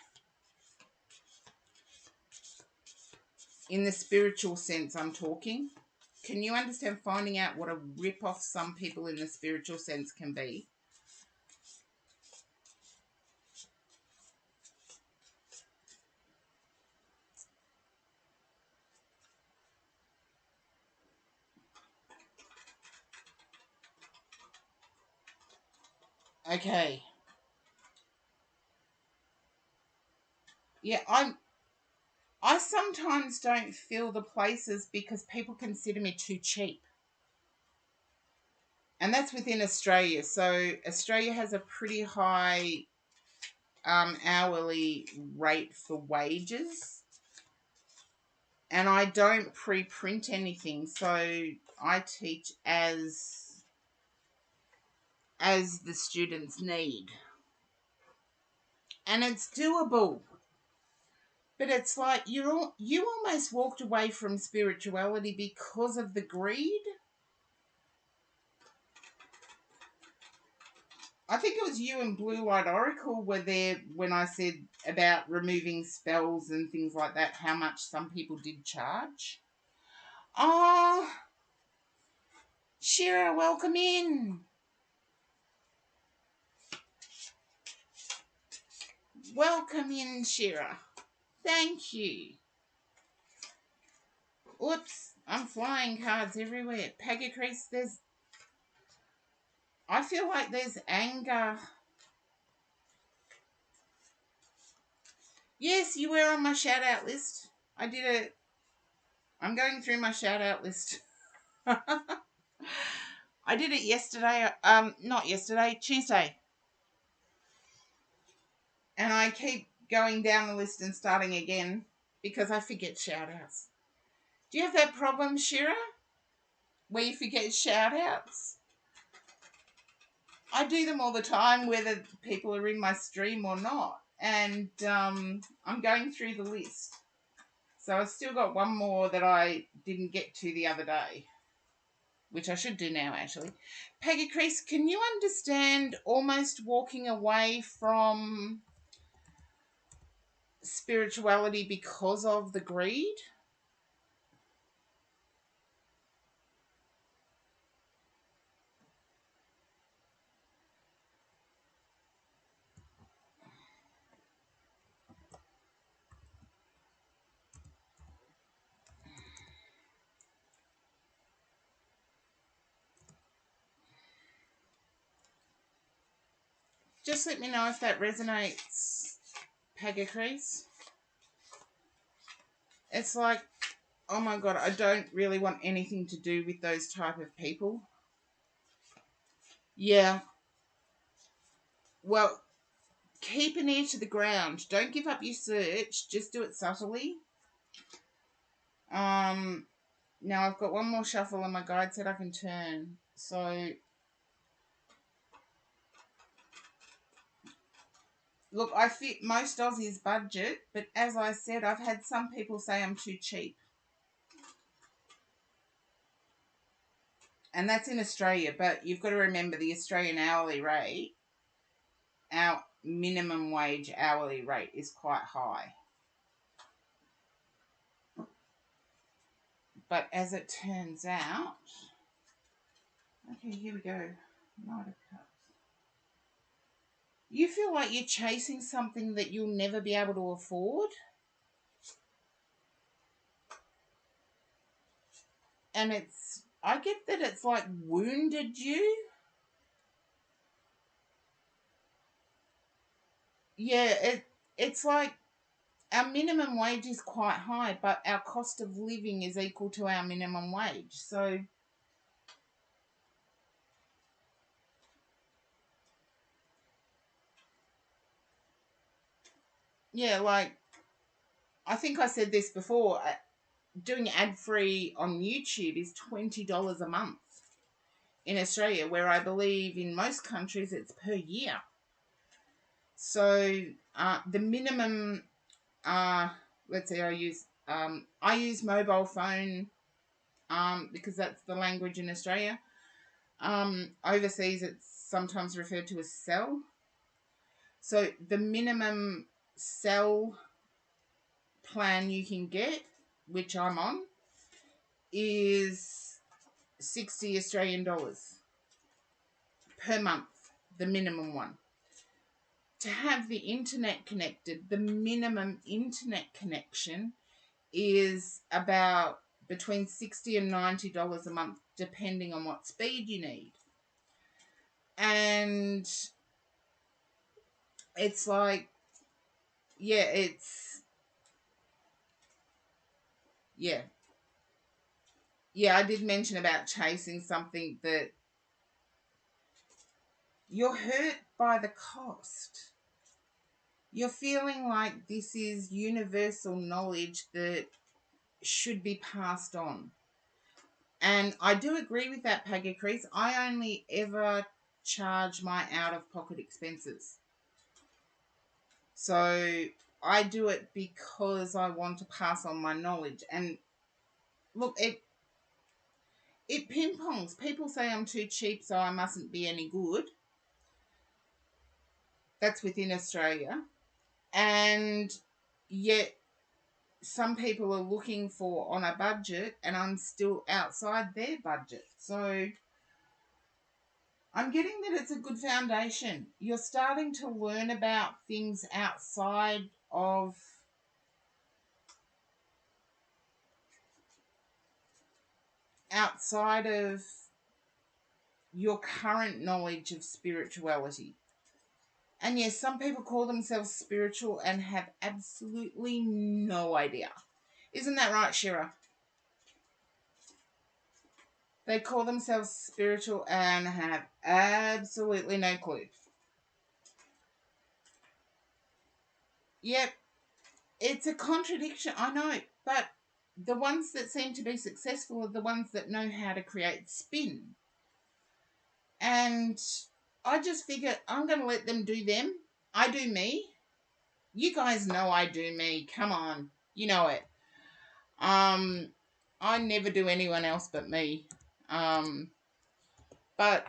In the spiritual sense, I'm talking. Can you understand finding out what a rip-off some people in the spiritual sense can be? Okay. Yeah, I sometimes don't fill the places because people consider me too cheap. And that's within Australia. So Australia has a pretty high hourly rate for wages. And I don't pre-print anything. So I teach as the students need. And it's doable. But it's like you almost walked away from spirituality because of the greed. I think it was you and Blue Light Oracle were there when I said about removing spells and things like that, how much some people did charge. Oh, Shira, welcome in. Welcome in, Shira. Thank you. Oops, I'm flying cards everywhere. Peggy Crease, I feel like there's anger. Yes, you were on my shout out list. I'm going through my shout out list. I did it yesterday, not yesterday, Tuesday. And I keep going down the list and starting again because I forget shout outs. Do you have that problem, Shira? Where you forget shout outs? I do them all the time, whether people are in my stream or not. And I'm going through the list. So I've still got one more that I didn't get to the other day, which I should do now, actually. Peggy Crease, can you understand almost walking away from spirituality because of the greed? Just let me know if that resonates, Peggy Crease. It's like, oh my God, I don't really want anything to do with those type of people. Yeah. Well, keep an ear to the ground. Don't give up your search. Just do it subtly. Now I've got one more shuffle and my guide said I can turn. So, look, I fit most Aussies' budget, but as I said, I've had some people say I'm too cheap. And that's in Australia, but you've got to remember the Australian hourly rate, our minimum wage hourly rate is quite high. But as it turns out, okay, here we go. Knight of Cups. You feel like you're chasing something that you'll never be able to afford. And I get that it's like wounded you. Yeah, it's like our minimum wage is quite high, but our cost of living is equal to our minimum wage. So, yeah, like, I think I said this before, doing ad-free on YouTube is $20 a month in Australia, where I believe in most countries it's per year. So, the minimum, let's say I use mobile phone, because that's the language in Australia. Overseas, it's sometimes referred to as cell. So the minimum cell plan you can get, which I'm on, is 60 Australian dollars per month, the minimum one. To have the internet connected, the minimum internet connection is about between $60 and $90 a month, depending on what speed you need. And it's like, yeah, yeah. Yeah, I did mention about chasing something that you're hurt by the cost. You're feeling like this is universal knowledge that should be passed on. And I do agree with that, Peggy Crease. I only ever charge my out-of-pocket expenses. So I do it because I want to pass on my knowledge. And look, it ping-pongs. People say I'm too cheap, so I mustn't be any good. That's within Australia. And yet some people are looking for on a budget, and I'm still outside their budget. So I'm getting that it's a good foundation. You're starting to learn about things outside of your current knowledge of spirituality. And yes, some people call themselves spiritual and have absolutely no idea. Isn't that right, Shira? They call themselves spiritual and have absolutely no clue. Yep, it's a contradiction, I know, but the ones that seem to be successful are the ones that know how to create spin. And I just figure I'm going to let them do them. I do me. You guys know I do me. Come on. You know it. I never do anyone else but me. But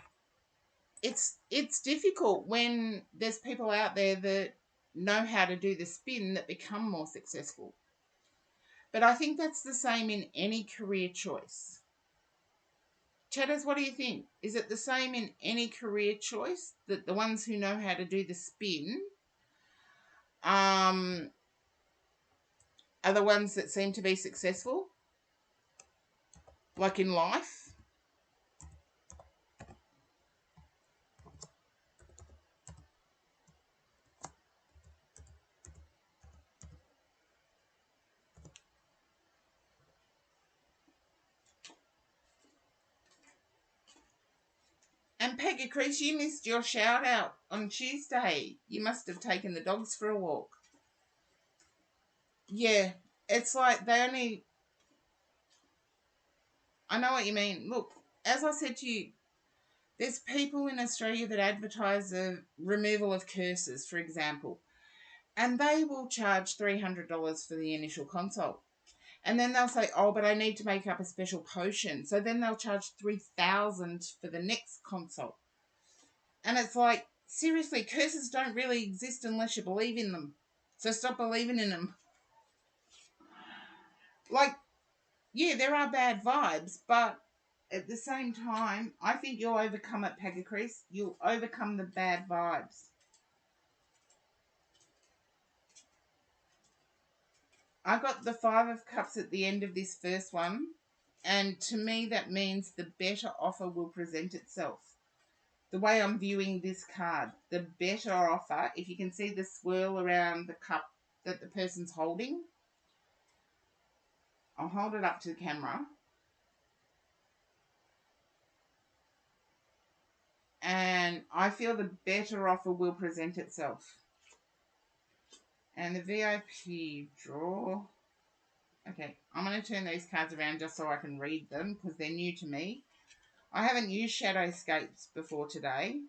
it's difficult when there's people out there that know how to do the spin that become more successful. But I think that's the same in any career choice. Chatters, what do you think? Is it the same in any career choice that the ones who know how to do the spin are the ones that seem to be successful? Like in life? And Peggy Crease, you missed your shout out on Tuesday. You must have taken the dogs for a walk. Yeah, it's like I know what you mean. Look, as I said to you, there's people in Australia that advertise the removal of curses, for example, and they will charge $300 for the initial consult. And then they'll say, oh, but I need to make up a special potion. So then they'll charge $3,000 for the next consult. And it's like, seriously, curses don't really exist unless you believe in them. So stop believing in them. Like, yeah, there are bad vibes, but at the same time, I think you'll overcome it, Pagacris. You'll overcome the bad vibes. I got the Five of Cups at the end of this first one, and to me that means the better offer will present itself. The way I'm viewing this card, the better offer, if you can see the swirl around the cup that the person's holding, I'll hold it up to the camera. And I feel the better offer will present itself. And the VIP draw. Okay, I'm going to turn these cards around just so I can read them because they're new to me. I haven't used Shadowscapes before today.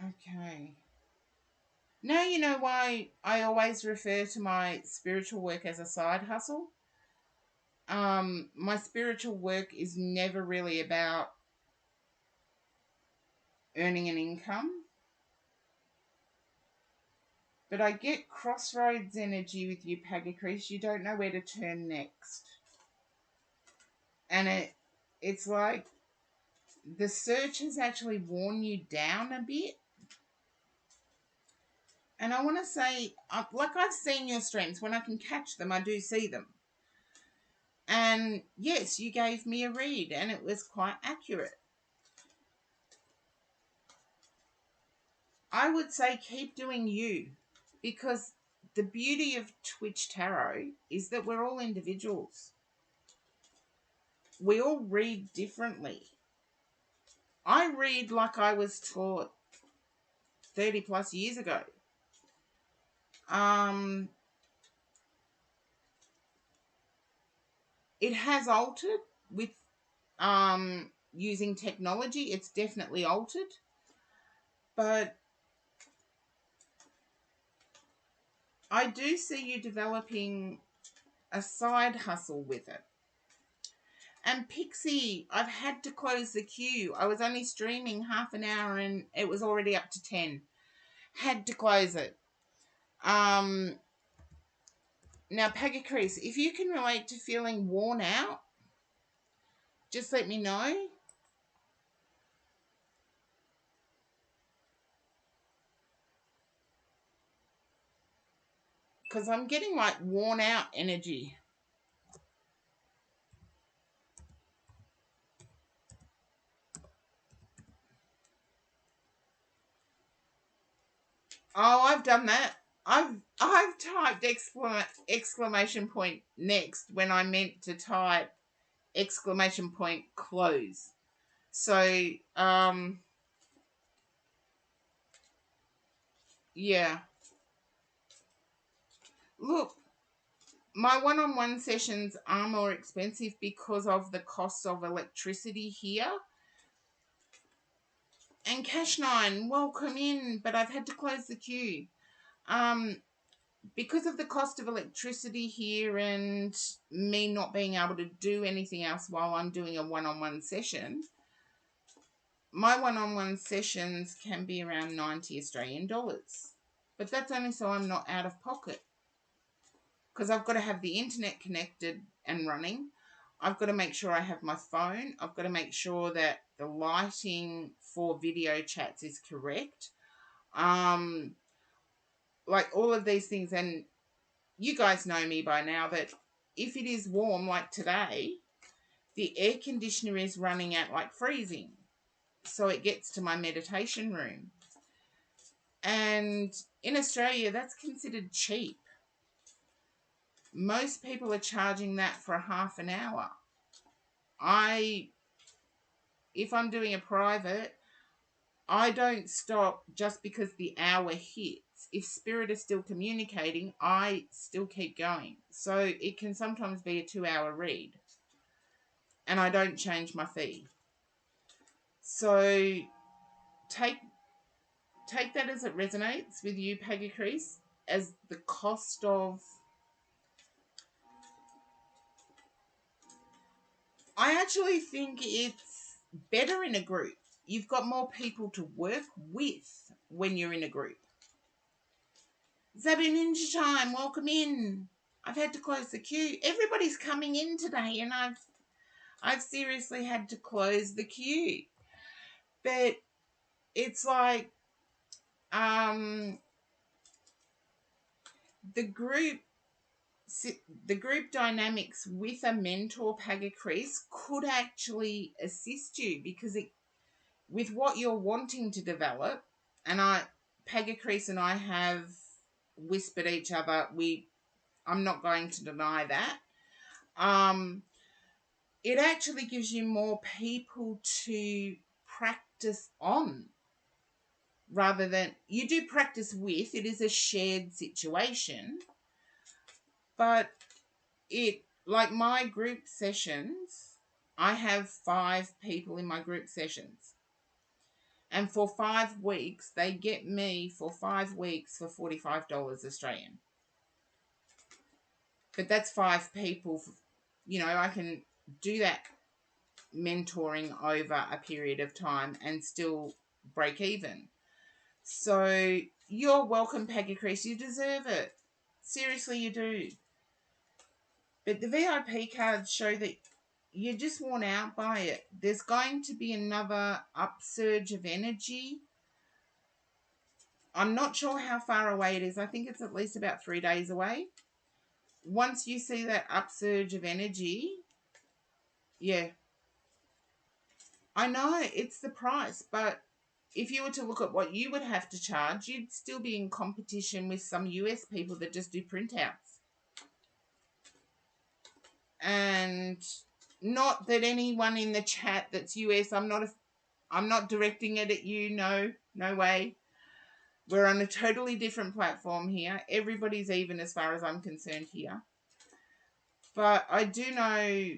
Okay. Now you know why I always refer to my spiritual work as a side hustle. My spiritual work is never really about earning an income. But I get crossroads energy with you, Pagacris. You don't know where to turn next. And it's like the search has actually worn you down a bit. And I want to say, like I've seen your streams. When I can catch them, I do see them. And yes, you gave me a read and it was quite accurate. I would say keep doing you, because the beauty of Twitch Tarot is that we're all individuals. We all read differently. I read like I was taught 30 plus years ago. It has altered with using technology. It's definitely altered. But I do see you developing a side hustle with it. And Pixie, I've had to close the queue. I was only streaming half an hour and it was already up to 10. Had to close it. Now, Pagacris, if you can relate to feeling worn out, just let me know. Because I'm getting like worn out energy. Oh, I've done that. I've typed exclamation point next when I meant to type exclamation point close. So, yeah. Look, my one-on-one sessions are more expensive because of the cost of electricity here. And Cash9, welcome in, but I've had to close the queue. Because of the cost of electricity here and me not being able to do anything else while I'm doing a one-on-one session, my one-on-one sessions can be around 90 Australian dollars. But that's only so I'm not out of pocket. Because I've got to have the internet connected and running. I've got to make sure I have my phone. I've got to make sure that the lighting for video chats is correct. Like all of these things. And you guys know me by now that if it is warm like today, the air conditioner is running at like freezing. So it gets to my meditation room. And in Australia, that's considered cheap. Most people are charging that for a half an hour. If I'm doing a private, I don't stop just because the hour hits. If spirit is still communicating, I still keep going. So it can sometimes be a 2-hour read. And I don't change my fee. So take that as it resonates with you, Pagacris, as the cost of... I actually think it's better in a group. You've got more people to work with when you're in a group. Zabu Ninja Time, welcome in. I've had to close the queue. Everybody's coming in today, and I've seriously had to close the queue. But it's like the group dynamics with a mentor Pagacrease could actually assist you, because with what you're wanting to develop, and Pagacrease and I have whispered each other, I'm not going to deny that. It actually gives you more people to practice on, rather than you do practice with. It is a shared situation, but like my group sessions, I have 5 people in my group sessions. And for 5 weeks, they get me for 5 weeks for $45 Australian. But that's 5 people. I can do that mentoring over a period of time and still break even. So you're welcome, Pagacrease. You deserve it. Seriously, you do. But the VIP cards show that you're just worn out by it. There's going to be another upsurge of energy. I'm not sure how far away it is. I think it's at least about 3 days away. Once you see that upsurge of energy, yeah. I know it's the price, but if you were to look at what you would have to charge, you'd still be in competition with some US people that just do printouts. And not that anyone in the chat that's US, I'm not directing it at you. No way. We're on a totally different platform here. Everybody's even as far as I'm concerned here. But I do know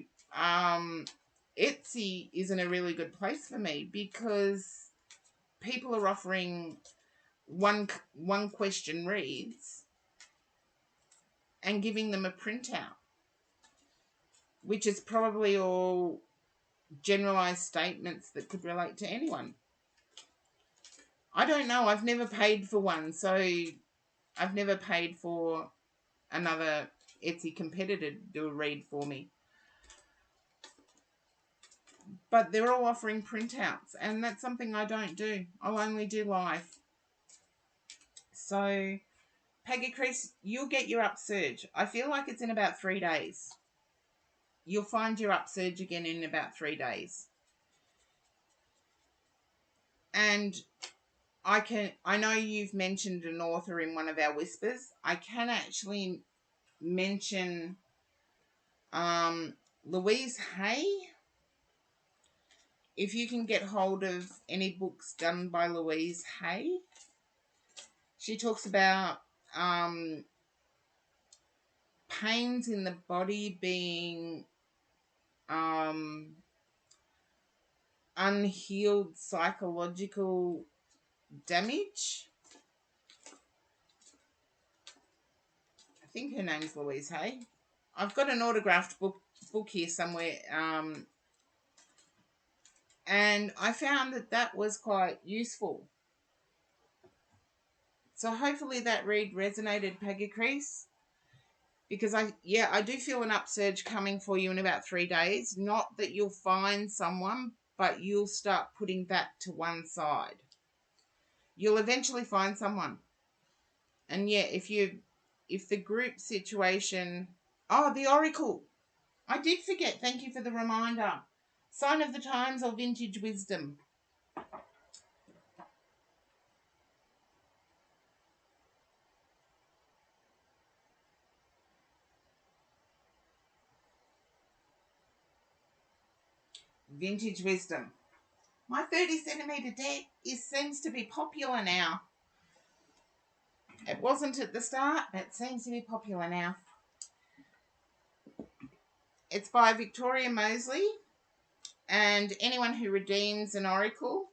Etsy isn't a really good place for me, because people are offering one question reads and giving them a printout, which is probably all generalized statements that could relate to anyone. I don't know. I've never paid for one, so I've never paid for another Etsy competitor to do a read for me. But they're all offering printouts, and that's something I don't do. I'll only do live. So, Pagacrease, you'll get your upsurge. I feel like it's in about 3 days. You'll find your upsurge again in about 3 days. And I know you've mentioned an author in one of our whispers. I can actually mention Louise Hay. If you can get hold of any books done by Louise Hay, she talks about pains in the body being unhealed psychological damage. I think her name's Louise Hay. I've got an autographed book here somewhere, and I found that was quite useful. So hopefully that read resonated, Pagacrease, because I do feel an upsurge coming for you in about 3 days. Not that you'll find someone, but you'll start putting that to one side. You'll eventually find someone. And yeah, if the group situation... Oh, the Oracle. I did forget. Thank you for the reminder. Sign of the Times or Vintage Wisdom. Vintage Wisdom. My 30 centimetre deck seems to be popular now. It wasn't at the start, but it seems to be popular now. It's by Victoria Mosley, and anyone who redeems an Oracle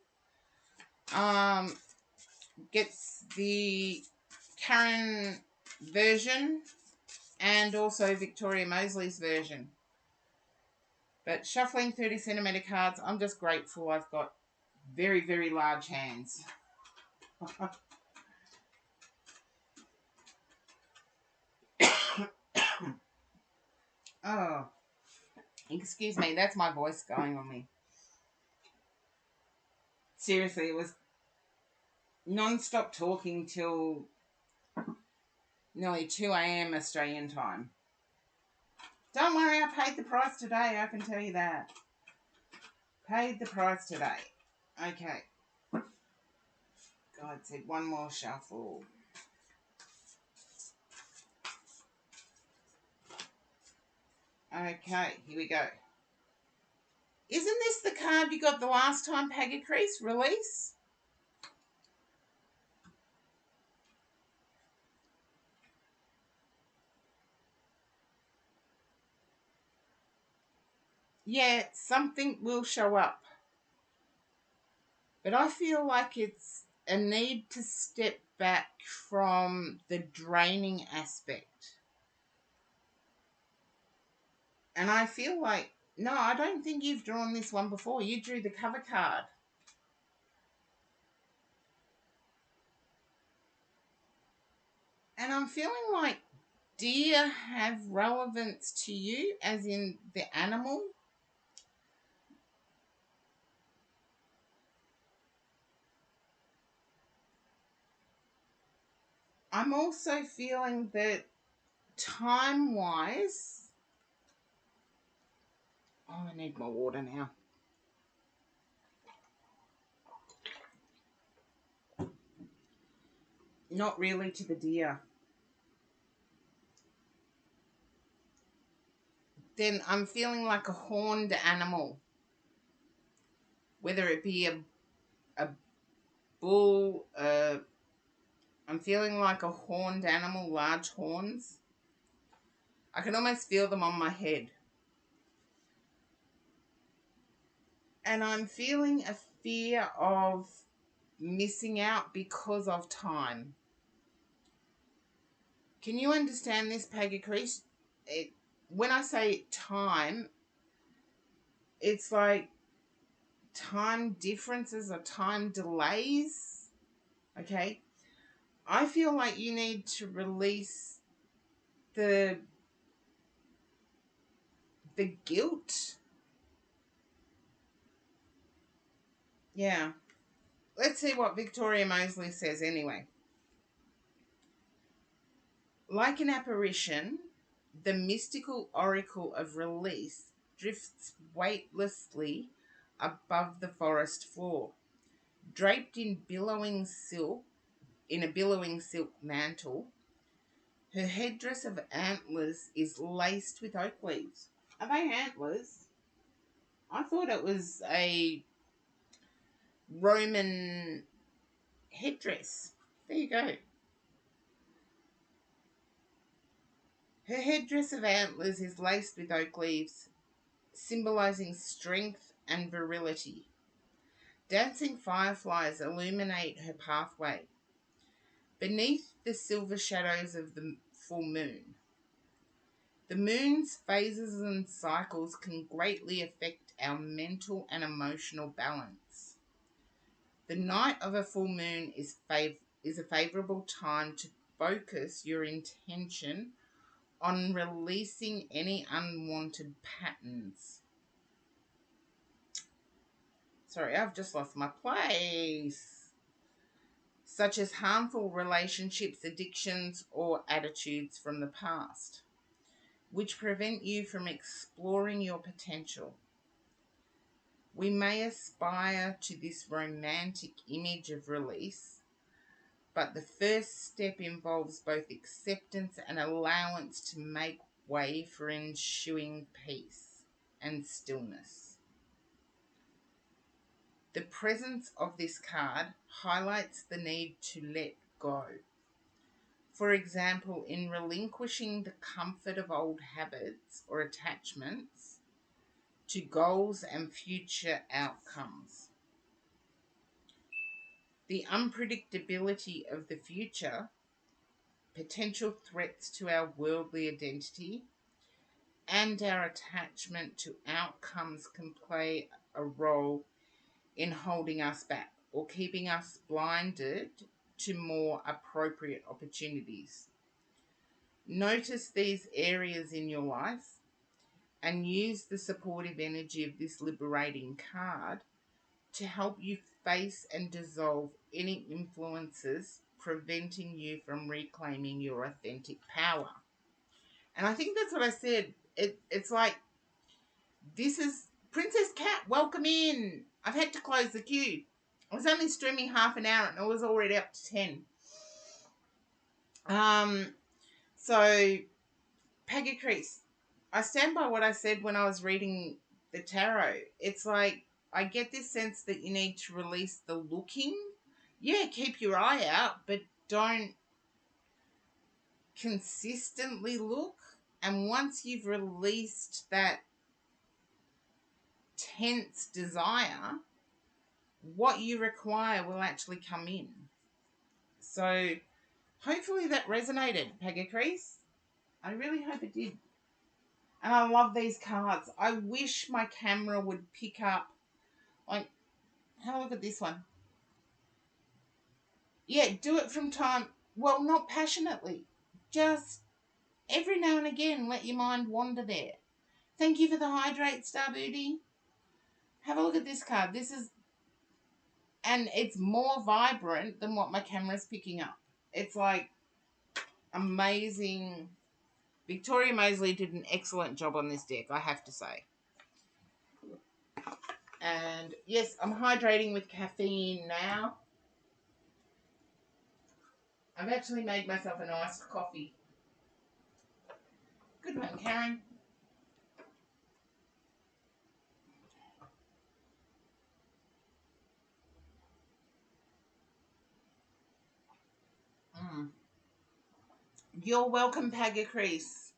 gets the Karen version and also Victoria Mosley's version. But shuffling 30 centimetre cards, I'm just grateful I've got very, very large hands. Oh, excuse me, that's my voice going on me. Seriously, it was non-stop talking till nearly 2 a.m. Australian time. Don't worry, I paid the price today, I can tell you that. Paid the price today. Okay. God said one more shuffle. Okay, here we go. Isn't this the card you got the last time, Pagacrease? Release? Yeah, something will show up. But I feel like it's a need to step back from the draining aspect. And I feel like, no, I don't think you've drawn this one before. You drew the cover card. And I'm feeling like deer have relevance to you, as in the animal. I'm also feeling that time-wise... Oh, I need more water now. Not really to the deer. Then I'm feeling like a horned animal. Whether it be a bull, I'm feeling like a horned animal, large horns. I can almost feel them on my head. And I'm feeling a fear of missing out because of time. Can you understand this, Pagacrease? When I say time, it's like time differences or time delays. Okay? I feel like you need to release the guilt. Yeah. Let's see what Victoria Mosley says anyway. Like an apparition, the mystical oracle of release drifts weightlessly above the forest floor, draped in a billowing silk mantle. Her headdress of antlers is laced with oak leaves. Are they antlers? I thought it was a Roman headdress. There you go. Her headdress of antlers is laced with oak leaves, symbolizing strength and virility. Dancing fireflies illuminate her pathway beneath the silver shadows of the full moon. The moon's phases and cycles can greatly affect our mental and emotional balance. The night of a full moon is a favorable time to focus your intention on releasing any unwanted patterns. Sorry, I've just lost my place. Such as harmful relationships, addictions, or attitudes from the past, which prevent you from exploring your potential. We may aspire to this romantic image of release, but the first step involves both acceptance and allowance to make way for ensuing peace and stillness. The presence of this card highlights the need to let go. For example, in relinquishing the comfort of old habits or attachments to goals and future outcomes. The unpredictability of the future, potential threats to our worldly identity, and our attachment to outcomes can play a role in holding us back or keeping us blinded to more appropriate opportunities. Notice these areas in your life and use the supportive energy of this liberating card to help you face and dissolve any influences preventing you from reclaiming your authentic power. And I think that's what I said. It's like, this is Princess Cat, welcome in. I've had to close the queue. I was only streaming half an hour and I was already up to 10. So, Peggy Crease, I stand by what I said when I was reading the tarot. It's like, I get this sense that you need to release the looking. Yeah, keep your eye out, but don't consistently look. And once you've released that tense desire, what you require will actually come in. So hopefully that resonated, Peggy Crease. I really hope it did. And I love these cards. I wish my camera would pick up, like, have a look at this one. Yeah, do it from time, well, not passionately. Just every now and again, let your mind wander there. Thank you for the hydrate, Star Booty. Have a look at this card. This is, and it's more vibrant than what my camera's picking up. It's like amazing. Victoria Mosley did an excellent job on this deck, I have to say. And yes, I'm hydrating with caffeine now. I've actually made myself an iced coffee. Good one, Karen. You're welcome, Pagga Crease.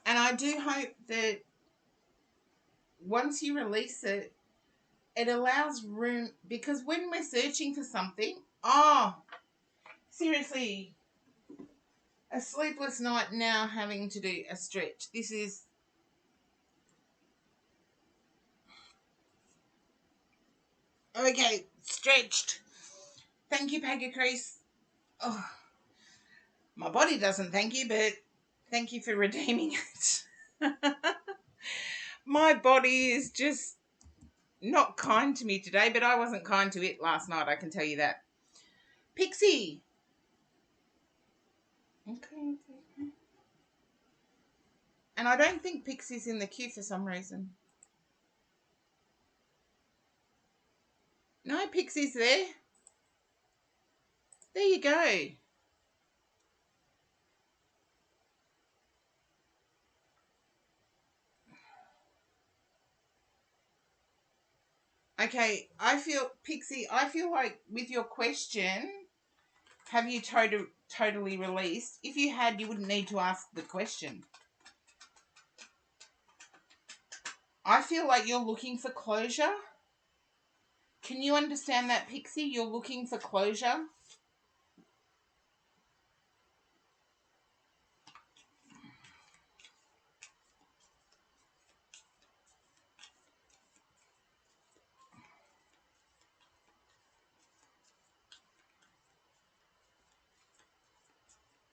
And I do hope that once you release it, it allows room, because when we're searching for something, seriously, a sleepless night now having to do a stretch. This is, okay, stretched. Thank you, Pagga Crease. Oh, my body doesn't thank you, but thank you for redeeming it. My body is just not kind to me today, but I wasn't kind to it last night, I can tell you that. Pixie. Okay. And I don't think Pixie's in the queue for some reason. No, Pixie's there. There you go. Okay, Pixie, I feel like with your question, have you totally released? If you had, you wouldn't need to ask the question. I feel like you're looking for closure. Can you understand that, Pixie? You're looking for closure.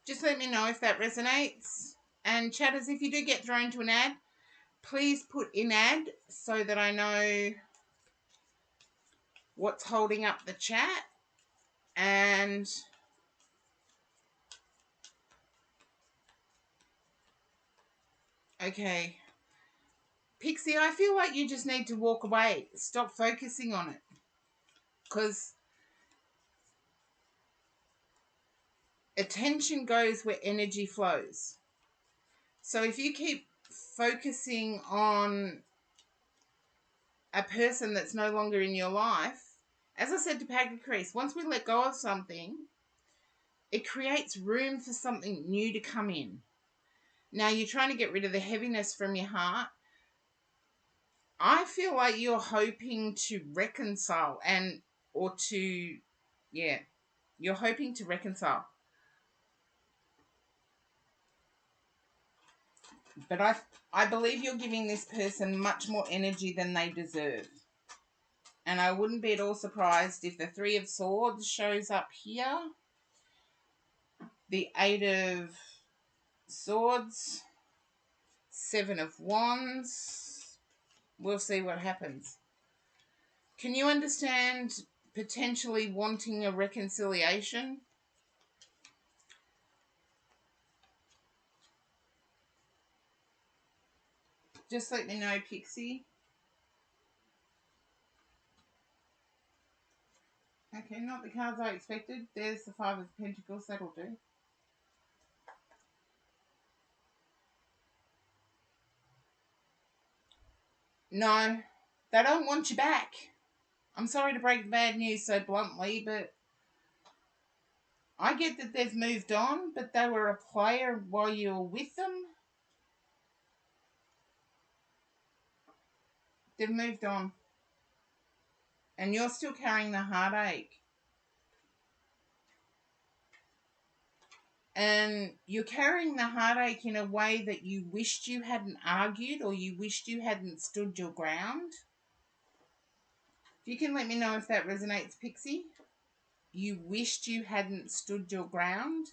Just let me know if that resonates. And chatters, if you do get thrown to an ad, please put in ad so that I know what's holding up the chat. And okay, Pixie, I feel like you just need to walk away. Stop focusing on it. Because attention goes where energy flows. So if you keep focusing on a person that's no longer in your life, as I said to Pagga Crease, once we let go of something, it creates room for something new to come in. Now you're trying to get rid of the heaviness from your heart. I feel like you're hoping to reconcile you're hoping to reconcile. But I believe you're giving this person much more energy than they deserve. And I wouldn't be at all surprised if the Three of Swords shows up here. The Eight of Swords, Seven of Wands. We'll see what happens. Can you understand potentially wanting a reconciliation? Just let me know, Pixie. Okay, not the cards I expected. There's the Five of Pentacles. That'll do. No, they don't want you back. I'm sorry to break the bad news so bluntly, but I get that they've moved on, but they were a player while you were with them. They've moved on. And you're still carrying the heartache. And you're carrying the heartache in a way that you wished you hadn't argued or you wished you hadn't stood your ground. You can let me know if that resonates, Pixie. You wished you hadn't stood your ground.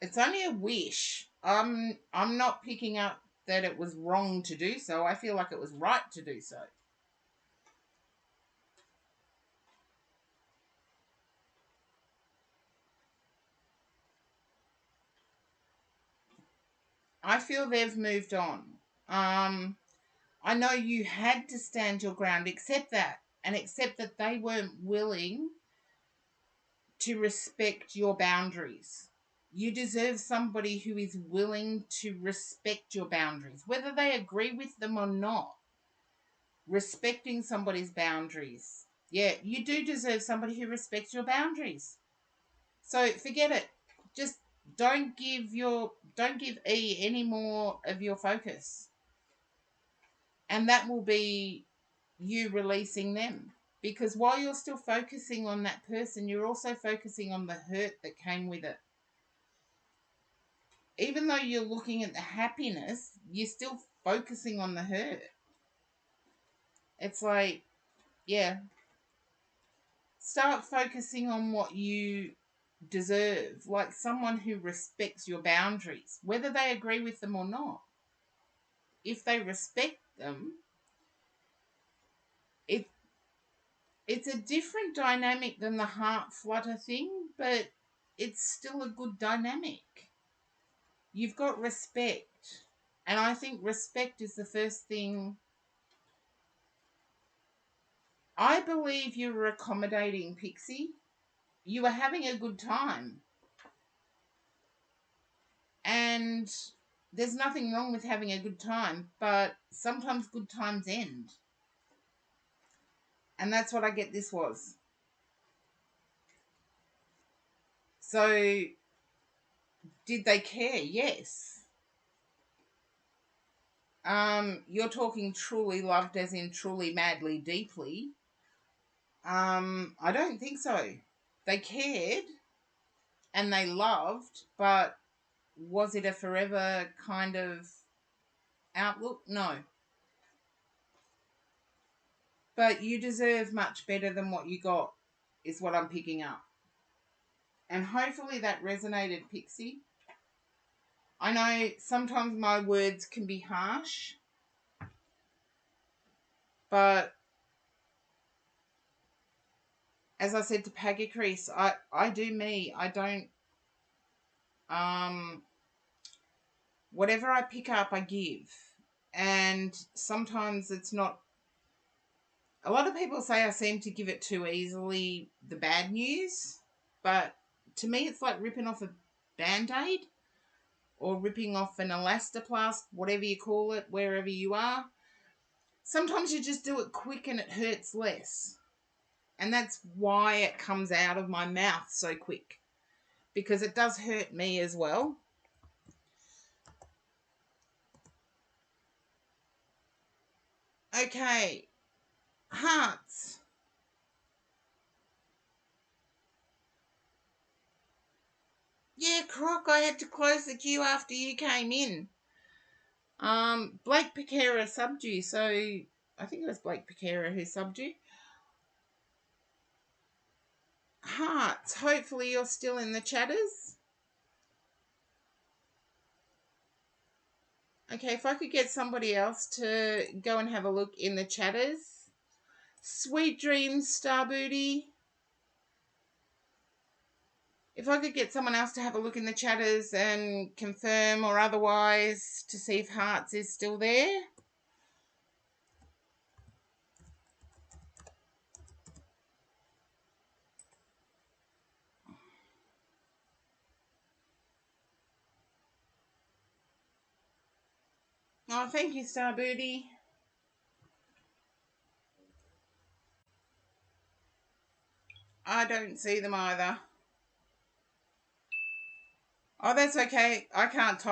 It's only a wish. I'm not picking up that it was wrong to do so. I feel like it was right to do so. I feel they've moved on. I know you had to stand your ground, accept that, and accept that they weren't willing to respect your boundaries. You deserve somebody who is willing to respect your boundaries, whether they agree with them or not. Respecting somebody's boundaries. Yeah, you do deserve somebody who respects your boundaries. So forget it. Just don't give E any more of your focus. And that will be you releasing them. Because while you're still focusing on that person, you're also focusing on the hurt that came with it. Even though you're looking at the happiness, you're still focusing on the hurt. It's like, yeah. Start focusing on what you deserve, like someone who respects your boundaries, whether they agree with them or not. If they respect them, it's a different dynamic than the heart flutter thing, but it's still a good dynamic. You've got respect. And I think respect is the first thing. I believe you were accommodating, Pixie. You were having a good time. And there's nothing wrong with having a good time, but sometimes good times end. And that's what I get this was. So, did they care? Yes. You're talking truly loved as in truly, madly, deeply. I don't think so. They cared and they loved, but was it a forever kind of outlook? No. But you deserve much better than what you got, is what I'm picking up. And hopefully that resonated, Pixie. I know sometimes my words can be harsh, but as I said to Paggy Crease, I do me. I don't, whatever I pick up, I give. And sometimes it's not, a lot of people say I seem to give it too easily, the bad news, but to me it's like ripping off a Band-Aid or ripping off an elastoplast, whatever you call it, wherever you are. Sometimes you just do it quick and it hurts less. And that's why it comes out of my mouth so quick. Because it does hurt me as well. Okay. Hearts. Yeah, Croc, I had to close the queue after you came in. Blake Piquera subbed you, so I think it was Blake Piquera who subbed you. Hearts, hopefully you're still in the chatters. Okay, if I could get somebody else to go and have a look in the chatters. Sweet dreams, Star Booty. If I could get someone else to have a look in the chatters and confirm or otherwise to see if Hearts is still there. Oh, thank you, Star Booty. I don't see them either. Oh, that's okay. I can't type.